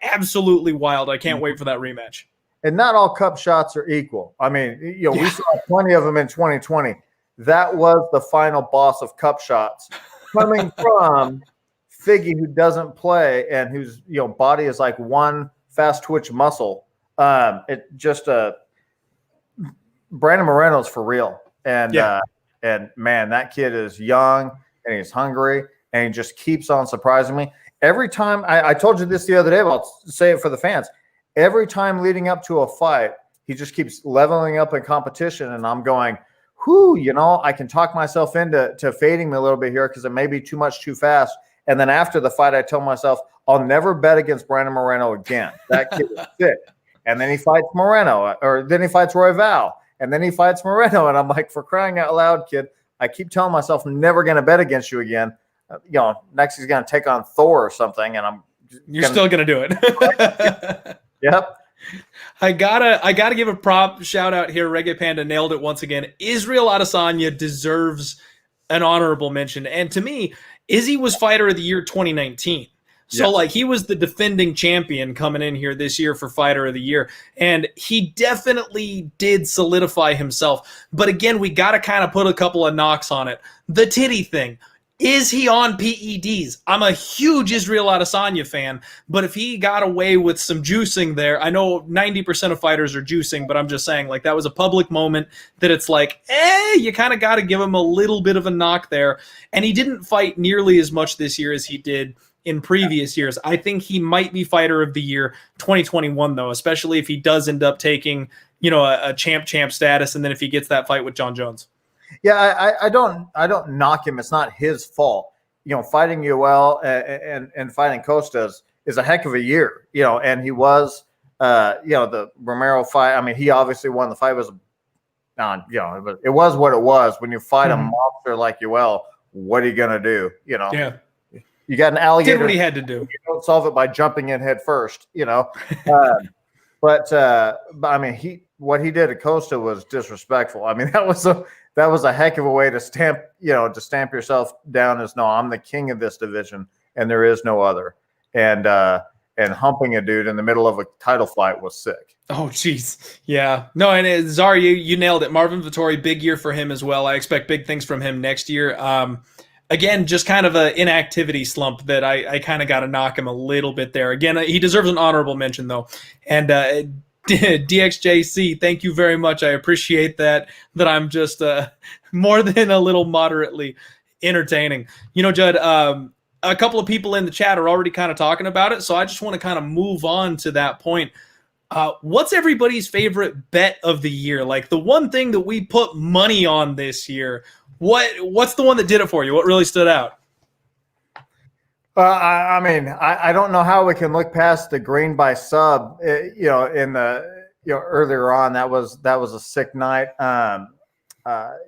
absolutely wild. I can't wait for that rematch. And not all cup shots are equal. I mean, we saw plenty of them in 2020. That was the final boss of cup shots, coming from Figgy, who doesn't play and whose body is like one fast twitch muscle. It just Brandon Moreno's for real, and man, that kid is young and he's hungry and he just keeps on surprising me every time. I told you this the other day, but I'll say it for the fans. Every time leading up to a fight, he just keeps leveling up in competition, and I'm going, I can talk myself into fading me a little bit here because it may be too much too fast. And then after the fight, I tell myself, I'll never bet against Brandon Moreno again. That kid is sick. And then he fights Moreno, or then he fights Royval, and then he fights Moreno. And I'm like, for crying out loud, kid, I keep telling myself I'm never going to bet against you again. Next he's going to take on Thor or something, and you're still going to do it. Yep. I gotta give a prop shout out here. Reggae Panda nailed it once again. Israel Adesanya deserves an honorable mention. And to me, Izzy was Fighter of the Year 2019. So he was the defending champion coming in here this year for Fighter of the Year. And he definitely did solidify himself. But again, we got to kind of put a couple of knocks on it. The titty thing. Is he on PEDs? I'm a huge Israel Adesanya fan, but if he got away with some juicing there, I know 90% of fighters are juicing, but I'm just saying, that was a public moment that it's like, you kind of got to give him a little bit of a knock there. And he didn't fight nearly as much this year as he did in previous years. I think he might be Fighter of the Year 2021, though, especially if he does end up taking, a champ status, and then if he gets that fight with John Jones. Yeah, I don't knock him. It's not his fault. Fighting Yoel and fighting Costa is a heck of a year. And he was, the Romero fight. I mean, he obviously won the fight. It was what it was. When you fight a monster like Yoel, what are you gonna do? Yeah. You got an alligator. Did what he had to do. You don't solve it by jumping in head first. But I mean, what he did at Costa was disrespectful. I mean, that was a heck of a way to stamp yourself down as, no, I'm the king of this division and there is no other. And humping a dude in the middle of a title fight was sick. Oh, geez. Yeah. No, and Zar, you nailed it. Marvin Vittori, big year for him as well. I expect big things from him next year. Again, just kind of an inactivity slump that I kind of got to knock him a little bit there. Again, he deserves an honorable mention, though. And DXJC, thank you very much. I appreciate that I'm just more than a little moderately entertaining. Judd, a couple of people in the chat are already kind of talking about it, so I just want to kind of move on to that point. What's everybody's favorite bet of the year? Like the one thing that we put money on this year. What's the one that did it for you? What really stood out? I mean, I don't know how we can look past the green by sub. In the earlier on, that was a sick night.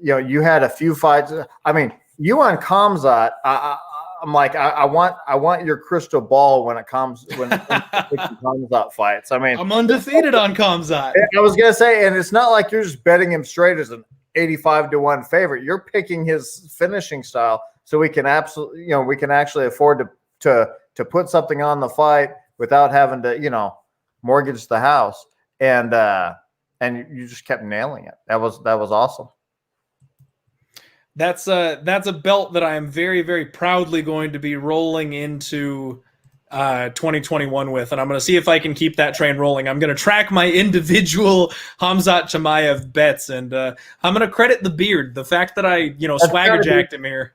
You had a few fights. I mean, you on Khamzat. I'm like, I want your crystal ball when it comes when Khamzat fights. I mean, I'm undefeated on Khamzat. I was gonna say, and it's not like you're just betting him straight as an 85-1 favorite. You're picking his finishing style, so we can actually afford to put something on the fight without having to mortgage the house. and you just kept nailing it. That was awesome. That's a belt that I am very, very proudly going to be rolling into 2021 with, and I'm going to see if I can keep that train rolling. I'm going to track my individual Khamzat Chimaev bets, and I'm going to credit the beard, the fact that I swagger jacked him here.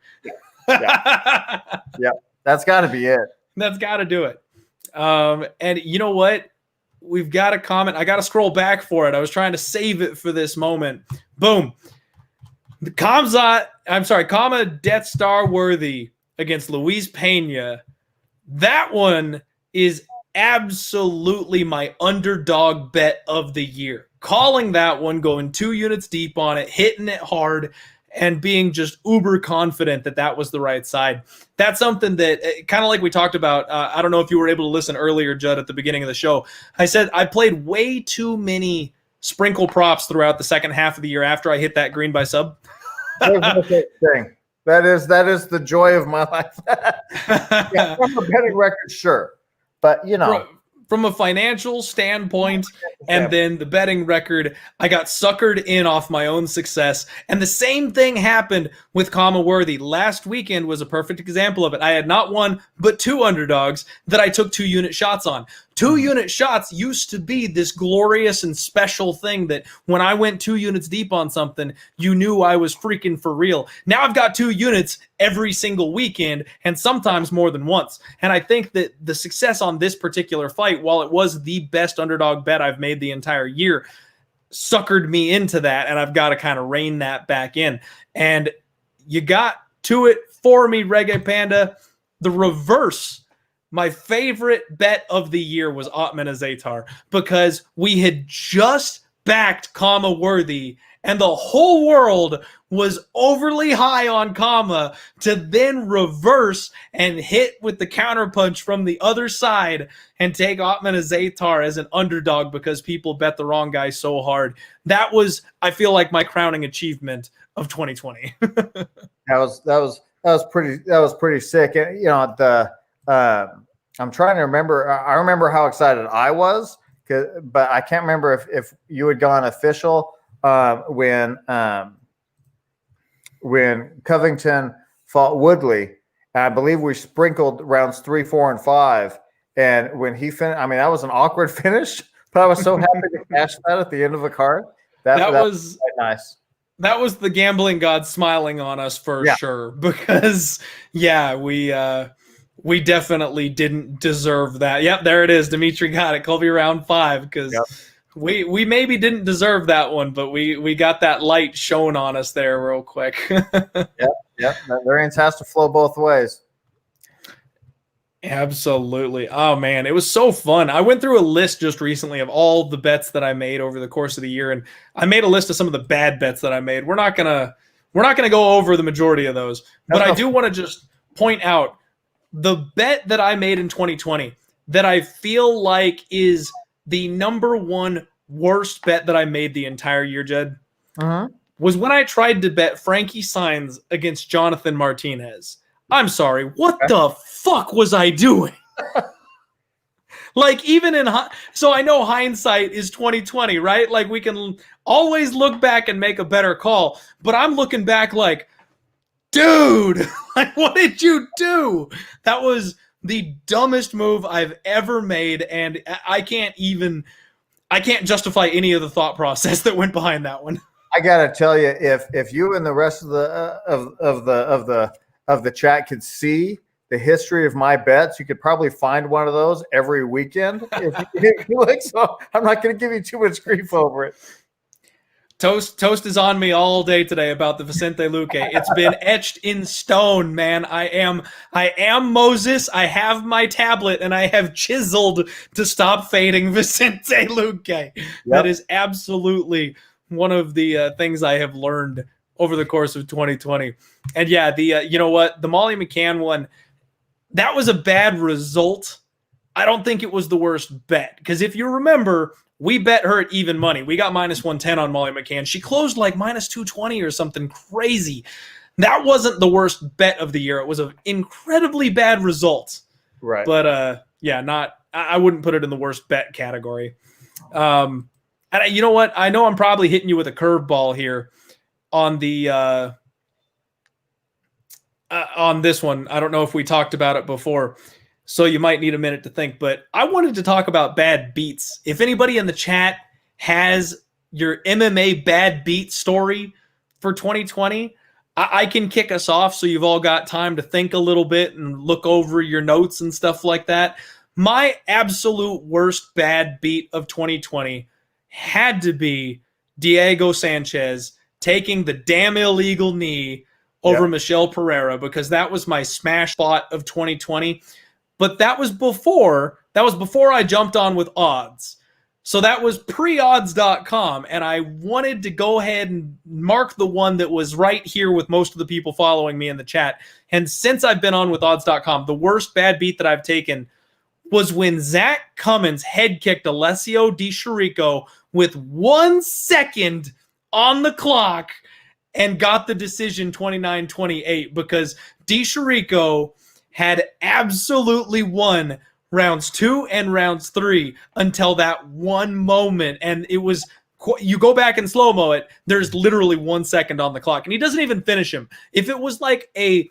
Yeah, that's got to be it. That's got to do it. And you know what? We've got a comment. I got to scroll back for it. I was trying to save it for this moment. Boom. The Kama Death Star Worthy against Luis Pena. That one is absolutely my underdog bet of the year. Calling that one, going 2 units deep on it, hitting it hard, and being just uber confident that that was the right side. That's something that, kind of like we talked about, I don't know if you were able to listen earlier, Judd, at the beginning of the show. I said I played way too many sprinkle props throughout the second half of the year after I hit that green by sub. Thing. That is the joy of my life. Yeah, from a betting record, sure. But, From a financial standpoint and then the betting record, I got suckered in off my own success. And the same thing happened with Kama Worthy. Last weekend was a perfect example of it. I had not one, but 2 underdogs that I took 2 unit shots on. 2 unit shots used to be this glorious and special thing that when I went 2 units deep on something, you knew I was freaking for real. Now I've got 2 units every single weekend and sometimes more than once. And I think that the success on this particular fight, while it was the best underdog bet I've made the entire year, suckered me into that. And I've got to kind of rein that back in. And you got to it for me, Reggae Panda. The reverse. My favorite bet of the year was Otman Azatar because we had just backed Kama Worthy and the whole world was overly high on Kama to then reverse and hit with the counterpunch from the other side and take Otman Azatar as an underdog because people bet the wrong guy so hard. That was, I feel like, my crowning achievement of 2020. That was pretty sick. And I'm trying to remember. I remember how excited I was, but I can't remember if you had gone official when Covington fought Woodley. I believe we sprinkled rounds 3, 4, and 5. And when he finished, I mean, that was an awkward finish, but I was so happy to cash that at the end of the card. That was quite nice. That was the gambling god smiling on us for sure, because we definitely didn't deserve that. Yep, there it is. Dimitri got it. Colby round 5, because we maybe didn't deserve that one, but we got that light shown on us there real quick. Yep. That variance has to flow both ways. Absolutely. Oh man, it was so fun. I went through a list just recently of all the bets that I made over the course of the year, and I made a list of some of the bad bets that I made. We're not gonna go over the majority of those, but I do want to just point out the bet that I made in 2020 that I feel like is the number one worst bet that I made the entire year, Jed, was when I tried to bet Frankie Saenz against Jonathan Martinez. I'm sorry, what the fuck was I doing? Like, even so I know hindsight is 2020, right? Like, we can always look back and make a better call, but I'm looking back like, dude, like, what did you do? That was the dumbest move I've ever made, and I can't justify any of the thought process that went behind that one. I gotta tell you, if you and the rest of the chat could see the history of my bets, you could probably find one of those every weekend. If you like, so I'm not going to give you too much grief over it. Toast is on me all day today about the Vicente Luque. It's been etched in stone, man. I am Moses. I have my tablet, and I have chiseled to stop fading Vicente Luque. Yep. That is absolutely one of the things I have learned over the course of 2020. And yeah, you know what? The Molly McCann one, that was a bad result. I don't think it was the worst bet, because if you remember, we bet her at even money. We got minus 110 on Molly McCann. She closed like minus 220 or something crazy. That wasn't the worst bet of the year. It was an incredibly bad result. Right. But I wouldn't put it in the worst bet category. And you know what? I know I'm probably hitting you with a curveball here on the on this one. I don't know if we talked about it before, so you might need a minute to think. But I wanted to talk about bad beats. If anybody in the chat has your MMA bad beat story for 2020, I can kick us off so you've all got time to think a little bit and look over your notes and stuff like that. My absolute worst bad beat of 2020 had to be Diego Sanchez taking the damn illegal knee over Michel Pereira, because that was my smash spot of 2020. But that was before I jumped on with odds. So that was pre-odds.com, and I wanted to go ahead and mark the one that was right here with most of the people following me in the chat. And since I've been on with odds.com, the worst bad beat that I've taken was when Zach Cummins head kicked Alessio Di Chirico with 1 second on the clock and got the decision 29-28, because Di Chirico had absolutely won rounds 2 and rounds 3 until that one moment. And it was, you go back and slow-mo it, there's literally 1 second on the clock, and he doesn't even finish him. If it was like a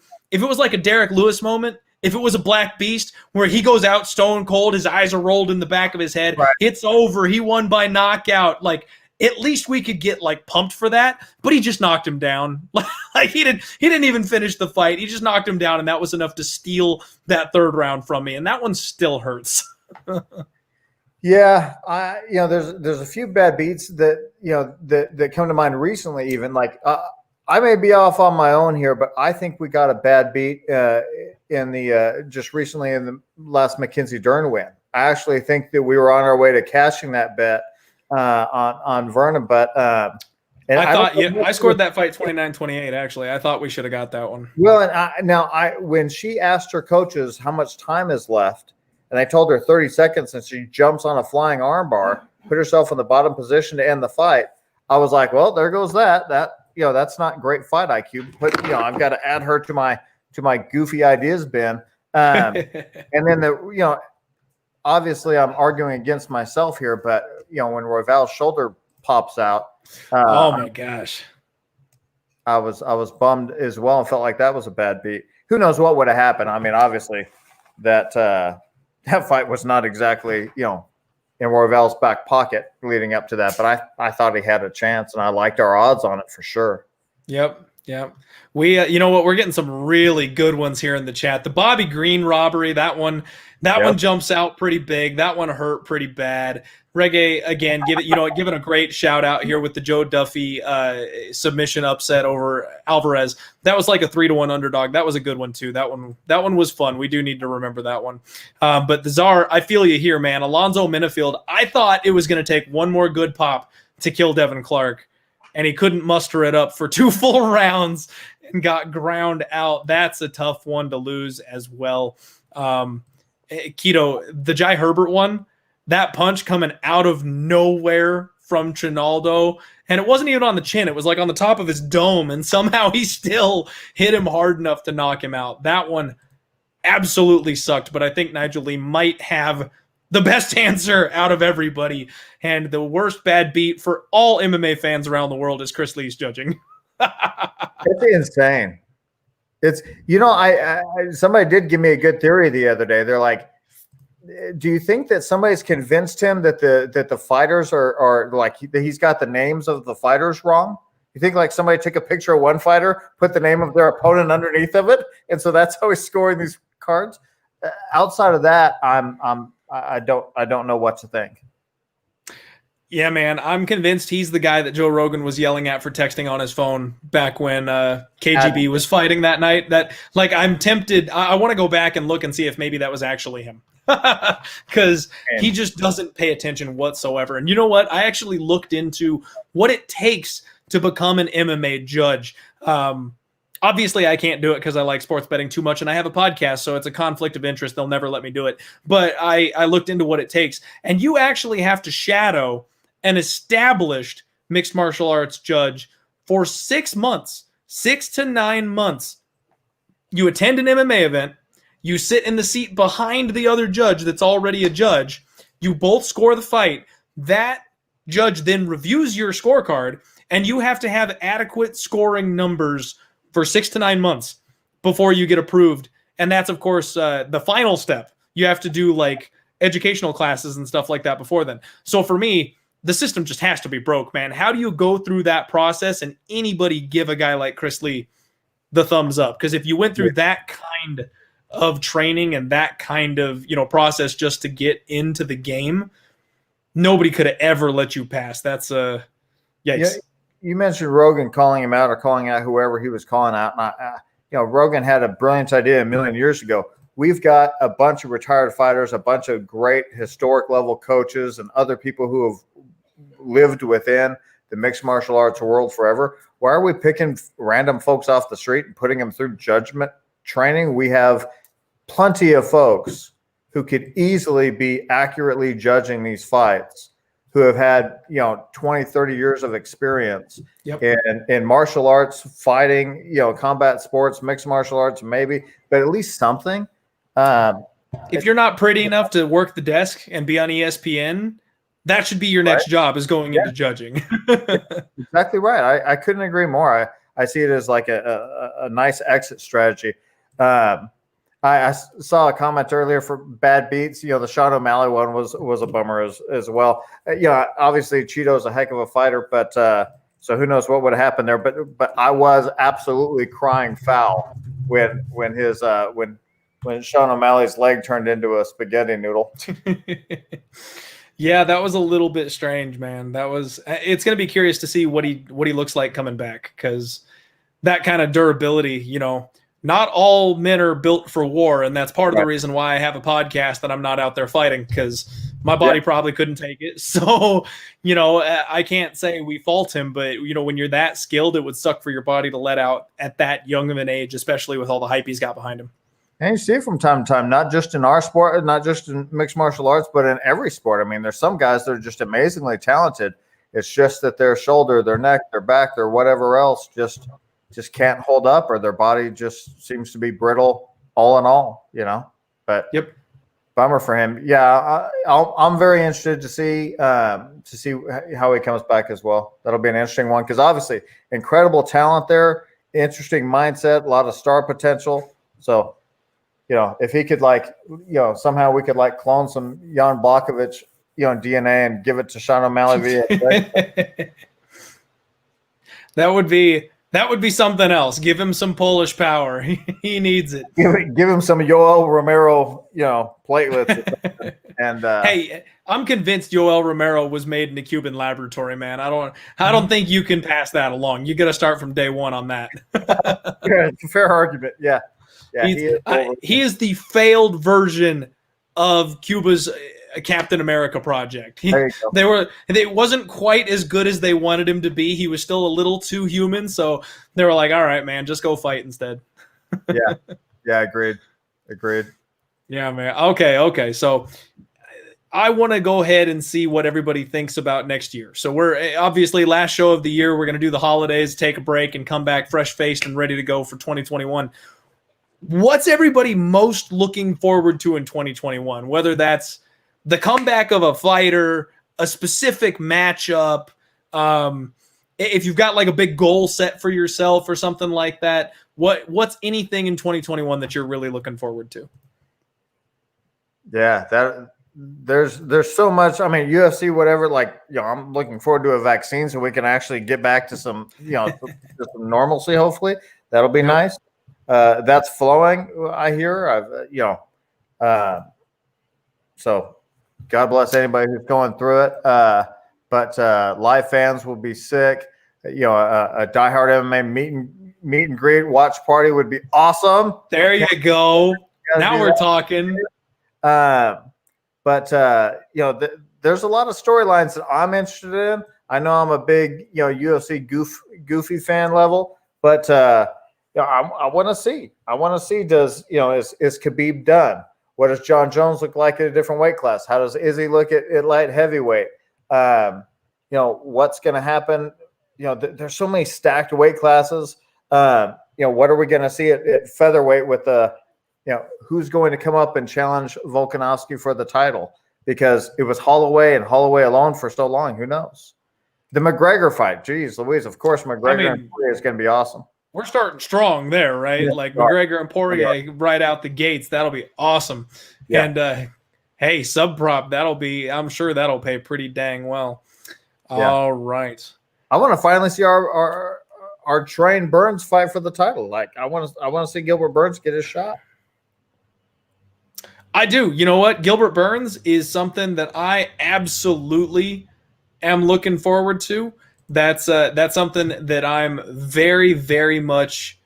Derek Lewis moment, if it was a Black Beast where he goes out stone cold, his eyes are rolled in the back of his head, right, it's over, he won by knockout, like, at least we could get like pumped for that. But he just knocked him down. Like he didn't even finish the fight. He just knocked him down, and that was enough to steal that third round from me. And that one still hurts. Yeah, there's a few bad beats that that come to mind recently. Even like I may be off on my own here, but I think we got a bad beat in the just recently in the last Mackenzie Dern win. I actually think that we were on our way to cashing that bet on Vernon, but and I scored that fight 29-28. Actually, I thought we should have got that one. Well, and when she asked her coaches how much time is left, and they told her 30 seconds, and she jumps on a flying armbar, put herself in the bottom position to end the fight, I was like, well, there goes that. That's not great fight IQ, but I've got to add her to my goofy ideas bin. And then obviously I'm arguing against myself here, but when Royval's shoulder pops out, oh my gosh, I was bummed as well and felt like that was a bad beat. Who knows what would have happened? I mean, obviously that fight was not exactly in Royval's back pocket leading up to that, but I thought he had a chance, and I liked our odds on it for sure. Yep. We, you know what? We're getting some really good ones here in the chat. The Bobby Green robbery, that one jumps out pretty big. That one hurt pretty bad. Reggae, again, give it a great shout out here with the Joe Duffy submission upset over Alvarez. That was like a 3-1 underdog. That was a good one too. That one was fun. We do need to remember that one. But the Czar, I feel you here, man. Alonzo Minifield, I thought it was going to take one more good pop to kill Devin Clark, and he couldn't muster it up for 2 full rounds and got ground out. That's a tough one to lose as well. Keto, the Jai Herbert one, that punch coming out of nowhere from Trinaldo, and it wasn't even on the chin. It was like on the top of his dome, and somehow he still hit him hard enough to knock him out. That one absolutely sucked, but I think Nigel Lee might have the best answer out of everybody. And the worst bad beat for all MMA fans around the world is Chris Lee's judging. It's insane. It's, I somebody did give me a good theory the other day. They're like, do you think that somebody's convinced him that the fighters are like, he's got the names of the fighters wrong? You think like somebody took a picture of one fighter, put the name of their opponent underneath of it, and so that's how he's scoring these cards? Outside of that, I don't know what to think. Yeah, man, I'm convinced he's the guy that Joe Rogan was yelling at for texting on his phone back when KGB was fighting that night. That, like, I'm tempted. I want to go back and look and see if maybe that was actually him, because he just doesn't pay attention whatsoever. And you know what? I actually looked into what it takes to become an MMA judge. Obviously, I can't do it because I like sports betting too much, and I have a podcast, so it's a conflict of interest. They'll never let me do it. But I looked into what it takes, and you actually have to shadow an established mixed martial arts judge for 6 months, 6 to 9 months. You attend an MMA event, you sit in the seat behind the other judge that's already a judge, you both score the fight. That judge then reviews your scorecard, and you have to have adequate scoring numbers for 6 to 9 months before you get approved. And that's, of course, the final step. You have to do like educational classes and stuff like that before then. So for me, the system just has to be broke, man. How do you go through that process and anybody give a guy like Chris Lee the thumbs up? Because if you went through that kind of training and that kind of, process just to get into the game, nobody could have ever let you pass. That's yikes. Yeah, you mentioned Rogan calling him out or calling out whoever he was calling out. And Rogan had a brilliant idea a million years ago. We've got a bunch of retired fighters, a bunch of great historic level coaches and other people who have lived within the mixed martial arts world forever. Why are we picking random folks off the street and putting them through judgment training? We have plenty of folks who could easily be accurately judging these fights, who have had 20, 30 years of experience in martial arts, fighting, combat sports, mixed martial arts, maybe, but at least something. If you're not pretty enough to work the desk and be on ESPN, that should be your next job, is going into judging. Exactly right. I couldn't agree more. I see it as like a nice exit strategy. I saw a comment earlier for bad beats. The Sean O'Malley one was a bummer as well. Obviously Cheeto's a heck of a fighter, but so who knows what would have happened there. But I was absolutely crying foul when Sean O'Malley's leg turned into a spaghetti noodle. Yeah, that was a little bit strange, man. It's going to be curious to see what he looks like coming back, because that kind of durability, not all men are built for war. And that's part of the reason why I have a podcast that I'm not out there fighting, because my body probably couldn't take it. So, I can't say we fault him, but when you're that skilled, it would suck for your body to let out at that young of an age, especially with all the hype he's got behind him. And you see it from time to time, not just in our sport, not just in mixed martial arts, but in every sport. I mean, there's some guys that are just amazingly talented. It's just that their shoulder, their neck, their back, their whatever else just can't hold up, or their body just seems to be brittle all in all, But bummer for him. Yeah, I'm very interested to see how he comes back as well. That'll be an interesting one, because obviously incredible talent there, interesting mindset, a lot of star potential. So, if he could somehow we could clone some Jan Blachowicz, DNA and give it to Sean O'Malley via That would be something else. Give him some Polish power. He needs it. Give him some Yoel Romero, platelets. And hey, I'm convinced Yoel Romero was made in a Cuban laboratory, man. I don't think you can pass that along. You got to start from day one on that. Yeah, it's a fair argument. Yeah. He is the failed version of Cuba's Captain America project. They wasn't quite as good as they wanted him to be. He was still a little too human, so they were like, all right, man, just go fight instead. Yeah, agreed. Yeah, man. Okay. So I want to go ahead and see what everybody thinks about next year. So we're obviously last show of the year. We're going to do the holidays, take a break, and come back fresh-faced and ready to go for 2021. What's everybody most looking forward to in 2021? Whether that's the comeback of a fighter, a specific matchup, if you've got like a big goal set for yourself or something like that, what's anything in 2021 that you're really looking forward to? Yeah, there's so much. I mean, UFC, whatever. I'm looking forward to a vaccine so we can actually get back to some, to some normalcy. Hopefully, that'll be nice. That's flowing, I hear. So God bless anybody who's going through it. But live fans will be sick. A Diehard MMA meet and greet watch party would be awesome. There you go. Now we're talking. But there's a lot of storylines that I'm interested in. I know I'm a big, UFC goofy fan level, but I want to see. Does is Khabib done? What does John Jones look like at a different weight class? How does Izzy look at light heavyweight? What's going to happen? There's so many stacked weight classes. What are we going to see at featherweight with who's going to come up and challenge Volkanovski for the title? because it was Holloway and Holloway alone for so long. Who knows? The McGregor fight, geez Louise, of course McGregor and Poirier is going to be awesome. We're starting strong there, right? Yeah, like McGregor and Poirier right out the gates. That'll be awesome. Yeah. And hey, sub prop, I'm sure that'll pay pretty dang well. Yeah. All right. I want to finally see our trained Burns fight for the title. Like I want to see Gilbert Burns get his shot. I do. You know what? Gilbert Burns is something that I absolutely am looking forward to. That's something that I'm very, very much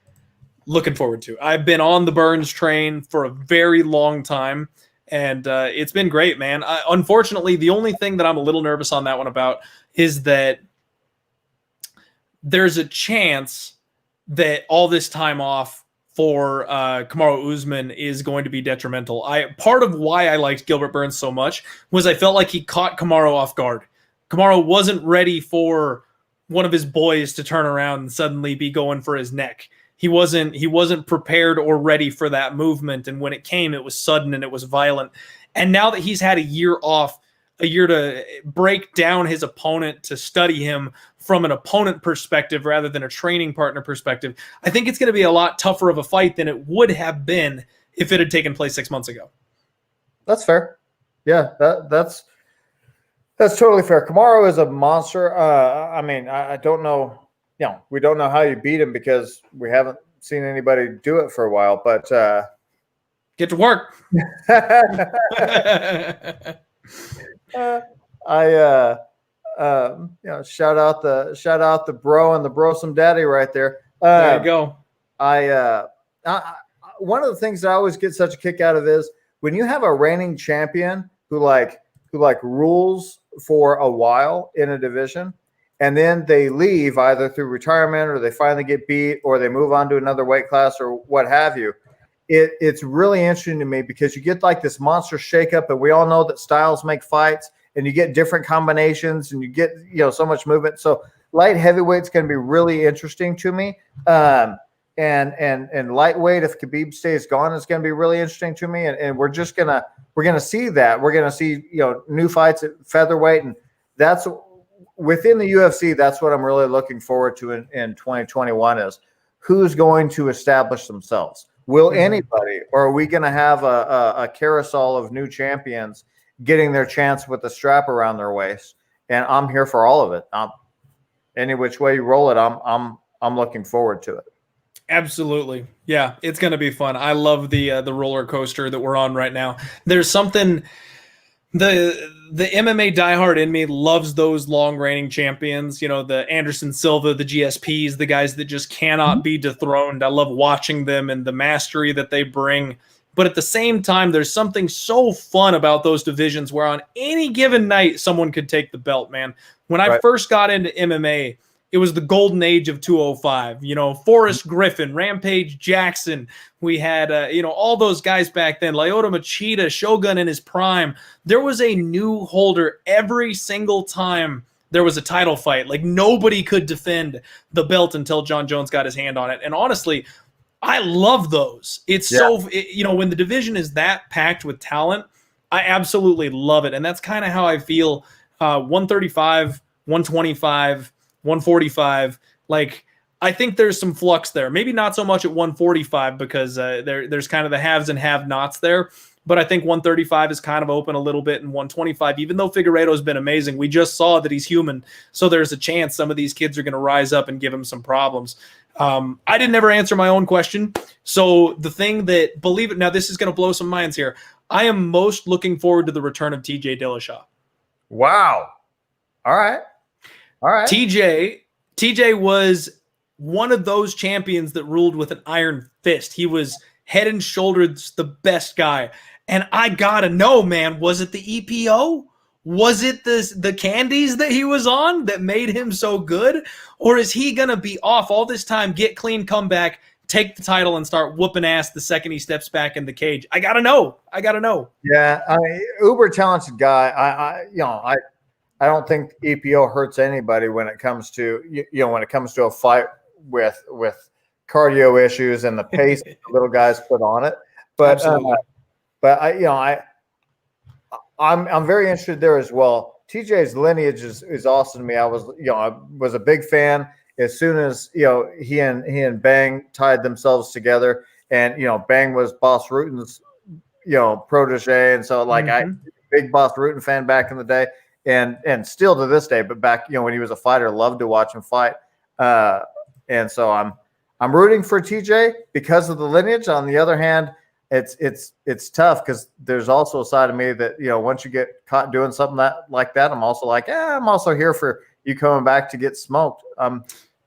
looking forward to. I've been on the Burns train for a very long time, and it's been great, man. Unfortunately, the only thing that I'm a little nervous on that one about is that there's a chance that all this time off for Kamaru Usman is going to be detrimental. Part of why I liked Gilbert Burns so much was I felt like he caught Kamaru off guard. Kamaru wasn't ready for one of his boys to turn around and suddenly be going for his neck. He wasn't prepared or ready for that movement, and when it came, it was sudden and it was violent. And now that he's had a year off, a year to break down his opponent, to study him from an opponent perspective rather than a training partner perspective, I think it's going to be a lot tougher of a fight than it would have been if it had taken place 6 months ago. That's fair. Yeah, that's totally fair. Kamaru is a monster. I mean, I don't know. You know, we don't know how you beat him because we haven't seen anybody do it for a while. But get to work. Shout out the bro and the brosome daddy right there. There you go. One of the things that I always get such a kick out of is when you have a reigning champion who rules for a while in a division, and then they leave either through retirement or they finally get beat or they move on to another weight class or what have you. It's really interesting to me because you get like this monster shakeup, and we all know that styles make fights, and you get different combinations, and you get so much movement. So light heavyweight's going to be really interesting to me, and lightweight, if Khabib stays gone, is going to be really interesting to me. And we're gonna see that. We're gonna see new fights at featherweight, and that's within the UFC. That's what I'm really looking forward to in 2021 is who's going to establish themselves. Will anybody, or are we going to have a carousel of new champions getting their chance with the strap around their waist? And I'm here for all of it. Any which way you roll it, I'm looking forward to it. Absolutely. Yeah, it's going to be fun. I love the roller coaster that we're on right now. There's something the MMA diehard in me loves those long reigning champions, the Anderson Silva, the GSPs, the guys that just cannot be dethroned. I love watching them and the mastery that they bring. But at the same time, there's something so fun about those divisions where on any given night, someone could take the belt, man. When I first got into MMA, it was the golden age of 205, Forrest Griffin, Rampage Jackson. We had, all those guys back then, Lyoto Machida, Shogun in his prime. There was a new holder every single time there was a title fight. Like nobody could defend the belt until John Jones got his hand on it. And honestly, I love those. It's when the division is that packed with talent, I absolutely love it. And that's kind of how I feel 135, 125, 145. Like I think there's some flux there. Maybe not so much at 145 because there's kind of the haves and have-nots there. But I think 135 is kind of open a little bit, and 125, even though Figueiredo's been amazing, we just saw that he's human. So there's a chance some of these kids are going to rise up and give him some problems. I didn't ever answer my own question. So the thing that, believe it, now this is going to blow some minds here. I am most looking forward to the return of TJ Dillashaw. Wow. All right. TJ was one of those champions that ruled with an iron fist. He was head and shoulders the best guy. And I gotta know, man, was it the EPO? Was it the candies that he was on that made him so good? Or is he gonna be off all this time, get clean, come back, take the title, and start whooping ass the second he steps back in the cage? I gotta know. Yeah, I mean, uber talented guy. I don't think EPO hurts anybody when it comes to a fight with cardio issues and the pace the little guys put on it. But I'm very interested there as well. TJ's lineage is awesome to me. I was a big fan as soon as he and Bang tied themselves together, and Bang was Boss Rutan's protege, and so I big Boss Rutan fan back in the day, and still to this day. But back when he was a fighter, loved to watch him fight, and so I'm rooting for TJ because of the lineage. On the other hand, it's tough because there's also a side of me that once you get caught doing something like that, I'm also like, I'm also here for you coming back to get smoked.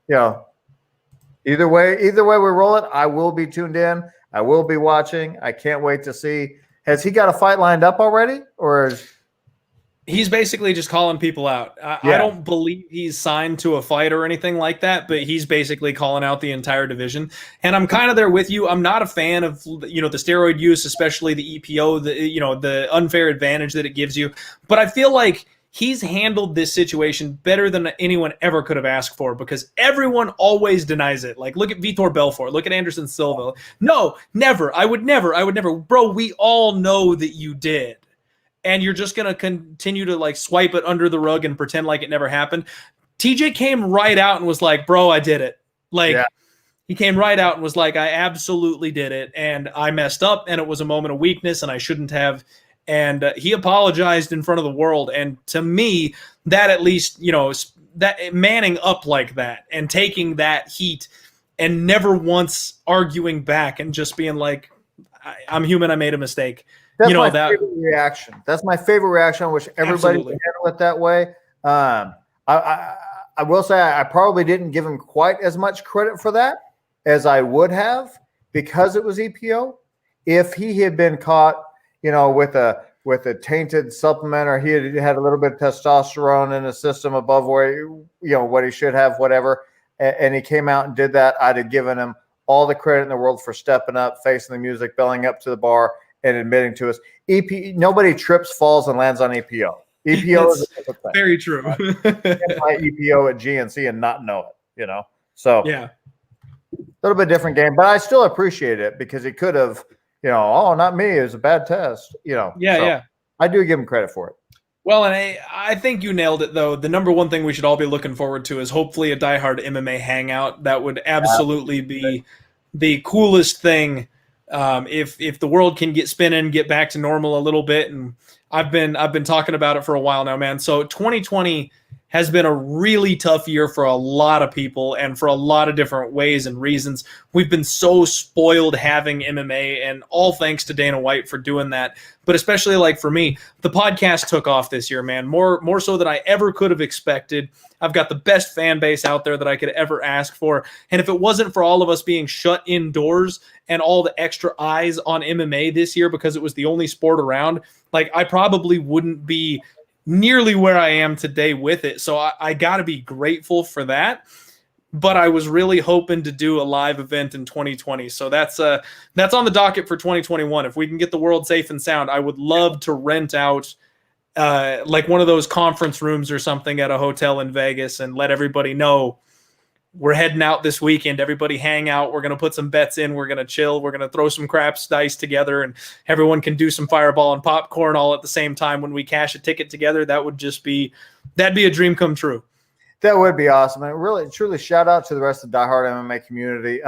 Either way we roll it, I will be tuned in. I will be watching. I can't wait to see. Has he got a fight lined up already, or he's basically just calling people out? I don't believe he's signed to a fight or anything like that, but he's basically calling out the entire division. And I'm kind of there with you. I'm not a fan of the steroid use, especially the EPO, the unfair advantage that it gives you. But I feel like he's handled this situation better than anyone ever could have asked for, because everyone always denies it. Like, look at Vitor Belfort, look at Anderson Silva. No, never. I would never. Bro, we all know that you did. And you're just going to continue to swipe it under the rug and pretend like it never happened. TJ came right out and was like, bro, I did it. He came right out and was like, I absolutely did it. And I messed up, and it was a moment of weakness, and I shouldn't have. And he apologized in front of the world. And to me, that at least, that manning up like that and taking that heat and never once arguing back and just being like, I'm human, I made a mistake. That's my favorite reaction. That's my favorite reaction. I wish everybody could handle it that way. I will say I probably didn't give him quite as much credit for that as I would have, because it was EPO. If he had been caught with a tainted supplement, or he had a little bit of testosterone in his system above where what he should have, whatever, and he came out and did that, I'd have given him all the credit in the world for stepping up, facing the music, belling up to the bar, and admitting to us. Nobody trips, falls, and lands on EPO. EPO is a thing. Very true. Right? You can buy EPO at GNC and not know it, So yeah, a little bit different game, but I still appreciate it because he could have. Not me. It was a bad test. Yeah. I do give him credit for it. Well, and I think you nailed it, though. The number one thing we should all be looking forward to is hopefully a Diehard MMA hangout. That would absolutely be the coolest thing. If the world can get spinning, get back to normal a little bit. And I've been talking about it for a while now, man. So 2020 has been a really tough year for a lot of people and for a lot of different ways and reasons. We've been so spoiled having MMA, and all thanks to Dana White for doing that. But especially for me, the podcast took off this year, man, more so than I ever could have expected. I've got the best fan base out there that I could ever ask for. And if it wasn't for all of us being shut indoors and all the extra eyes on MMA this year, because it was the only sport around, I probably wouldn't be nearly where I am today with it. So I got to be grateful for that. But I was really hoping to do a live event in 2020. So that's on the docket for 2021. If we can get the world safe and sound, I would love to rent out one of those conference rooms or something at a hotel in Vegas and let everybody know we're heading out this weekend. Everybody hang out. We're going to put some bets in. We're going to chill. We're going to throw some craps dice together, and everyone can do some fireball and popcorn all at the same time when we cash a ticket together. That'd be a dream come true. That would be awesome. And really, truly shout out to the rest of the Diehard MMA community.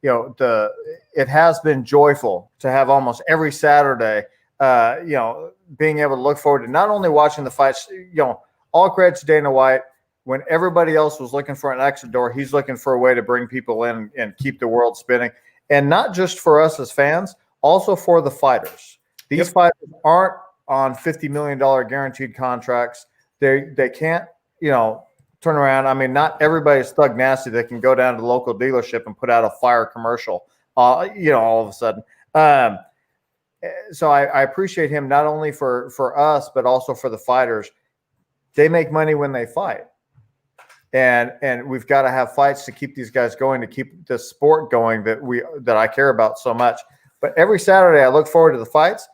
It has been joyful to have almost every Saturday, being able to look forward to not only watching the fights, all credit to Dana White. When everybody else was looking for an exit door, he's looking for a way to bring people in and keep the world spinning. And not just for us as fans, also for the fighters. These fighters aren't on $50 million guaranteed contracts. They can't, turn around. I mean, not everybody's thug nasty that can go down to the local dealership and put out a fire commercial, all of a sudden. So I appreciate him not only for us, but also for the fighters. They make money when they fight. And we've got to have fights to keep these guys going, to keep the sport going that I care about so much. But every Saturday I look forward to the fights.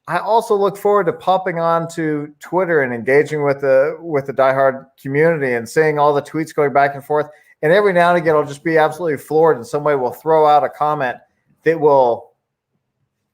I also look forward to popping on to Twitter and engaging with the Diehard community and seeing all the tweets going back and forth. And every now and again, I'll just be absolutely floored, and somebody will throw out a comment that will,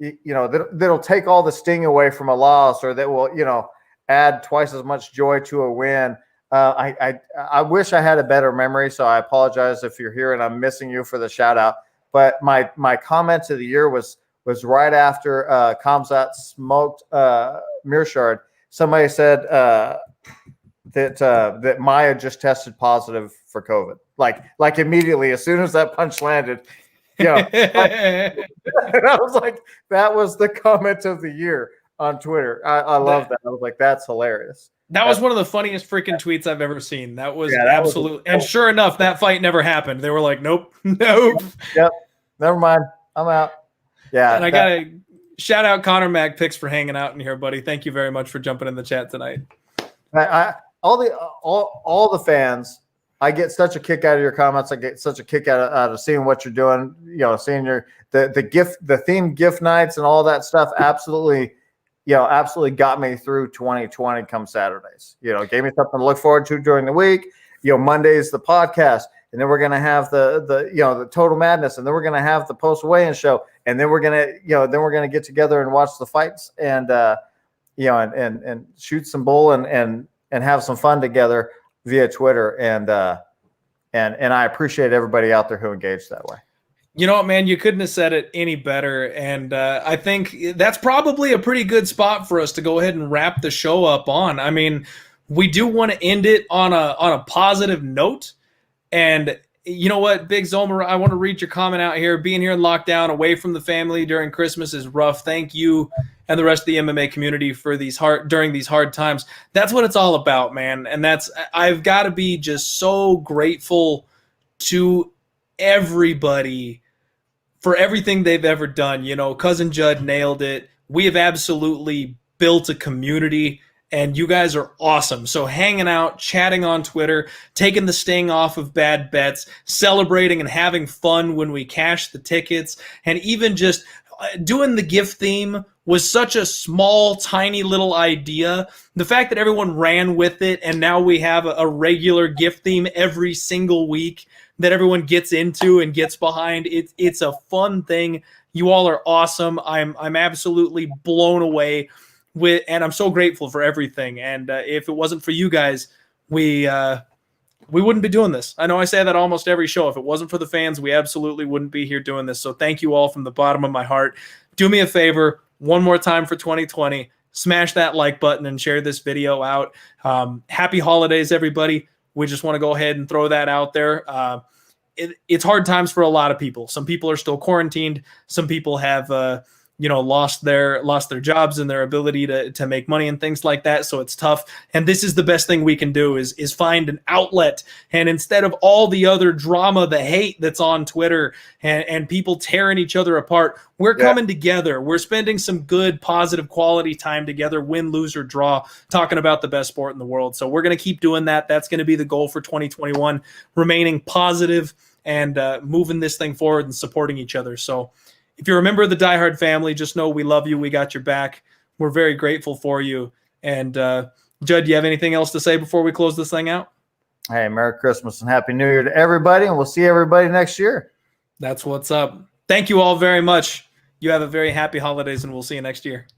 that'll take all the sting away from a loss, or that will, add twice as much joy to a win. I wish I had a better memory, so I apologize if you're here and I'm missing you for the shout out. But my comment of the year was right after Khamzat smoked Mearshard. Somebody said that Maya just tested positive for COVID, like immediately as soon as that punch landed. I was like, that was the comment of the year on Twitter. I love that. I was like, that's hilarious. That was one of the funniest freaking tweets I've ever seen. That was absolutely. And sure enough, that fight never happened. They were like, nope. Yep. Never mind. I'm out. Yeah. And I got to shout out Connor Mag Picks for hanging out in here, buddy. Thank you very much for jumping in the chat tonight. All the fans, I get such a kick out of your comments. I get such a kick out of seeing what you're doing. Seeing the theme gift nights and all that stuff. Absolutely got me through 2020 come Saturdays. Gave me something to look forward to during the week. Monday's the podcast, and then we're gonna have the Total Madness, and then we're gonna have the post weigh-in show, and then we're gonna get together and watch the fights and and shoot some bull and have some fun together via Twitter. And I appreciate everybody out there who engaged that way. You know what, man? You couldn't have said it any better. And I think that's probably a pretty good spot for us to go ahead and wrap the show up on. I mean, we do want to end it on a positive note. And you know what, Big Zomer, I want to read your comment out here. Being here in lockdown, away from the family during Christmas is rough. Thank you and the rest of the MMA community for during these hard times. That's what it's all about, man. And I've got to be just so grateful to everybody for everything they've ever done. Cousin Judd nailed it. We have absolutely built a community, and you guys are awesome. So hanging out, chatting on Twitter, taking the sting off of bad bets, celebrating and having fun when we cash the tickets, and even just doing the gift theme was such a small, tiny little idea. The fact that everyone ran with it, and now we have a regular gift theme every single week that everyone gets into and gets behind. It's a fun thing. You all are awesome. I'm absolutely blown away and I'm so grateful for everything. And if it wasn't for you guys, we wouldn't be doing this. I know I say that almost every show. If it wasn't for the fans, we absolutely wouldn't be here doing this. So thank you all from the bottom of my heart. Do me a favor, one more time for 2020, smash that like button and share this video out. Happy holidays, everybody. We just want to go ahead and throw that out there. It's hard times for a lot of people. Some people are still quarantined. Some people have lost their jobs and their ability to make money and things like that. So it's tough. And this is the best thing we can do is find an outlet. And instead of all the other drama, the hate that's on Twitter and people tearing each other apart, we're coming together. We're spending some good, positive, quality time together, win, lose, or draw, talking about the best sport in the world. So we're going to keep doing that. That's going to be the goal for 2021, remaining positive and moving this thing forward and supporting each other. So if you're a member of the Diehard family, just know we love you. We got your back. We're very grateful for you. And Judd, do you have anything else to say before we close this thing out? Hey, Merry Christmas and Happy New Year to everybody. And we'll see everybody next year. That's what's up. Thank you all very much. You have a very happy holidays, and we'll see you next year.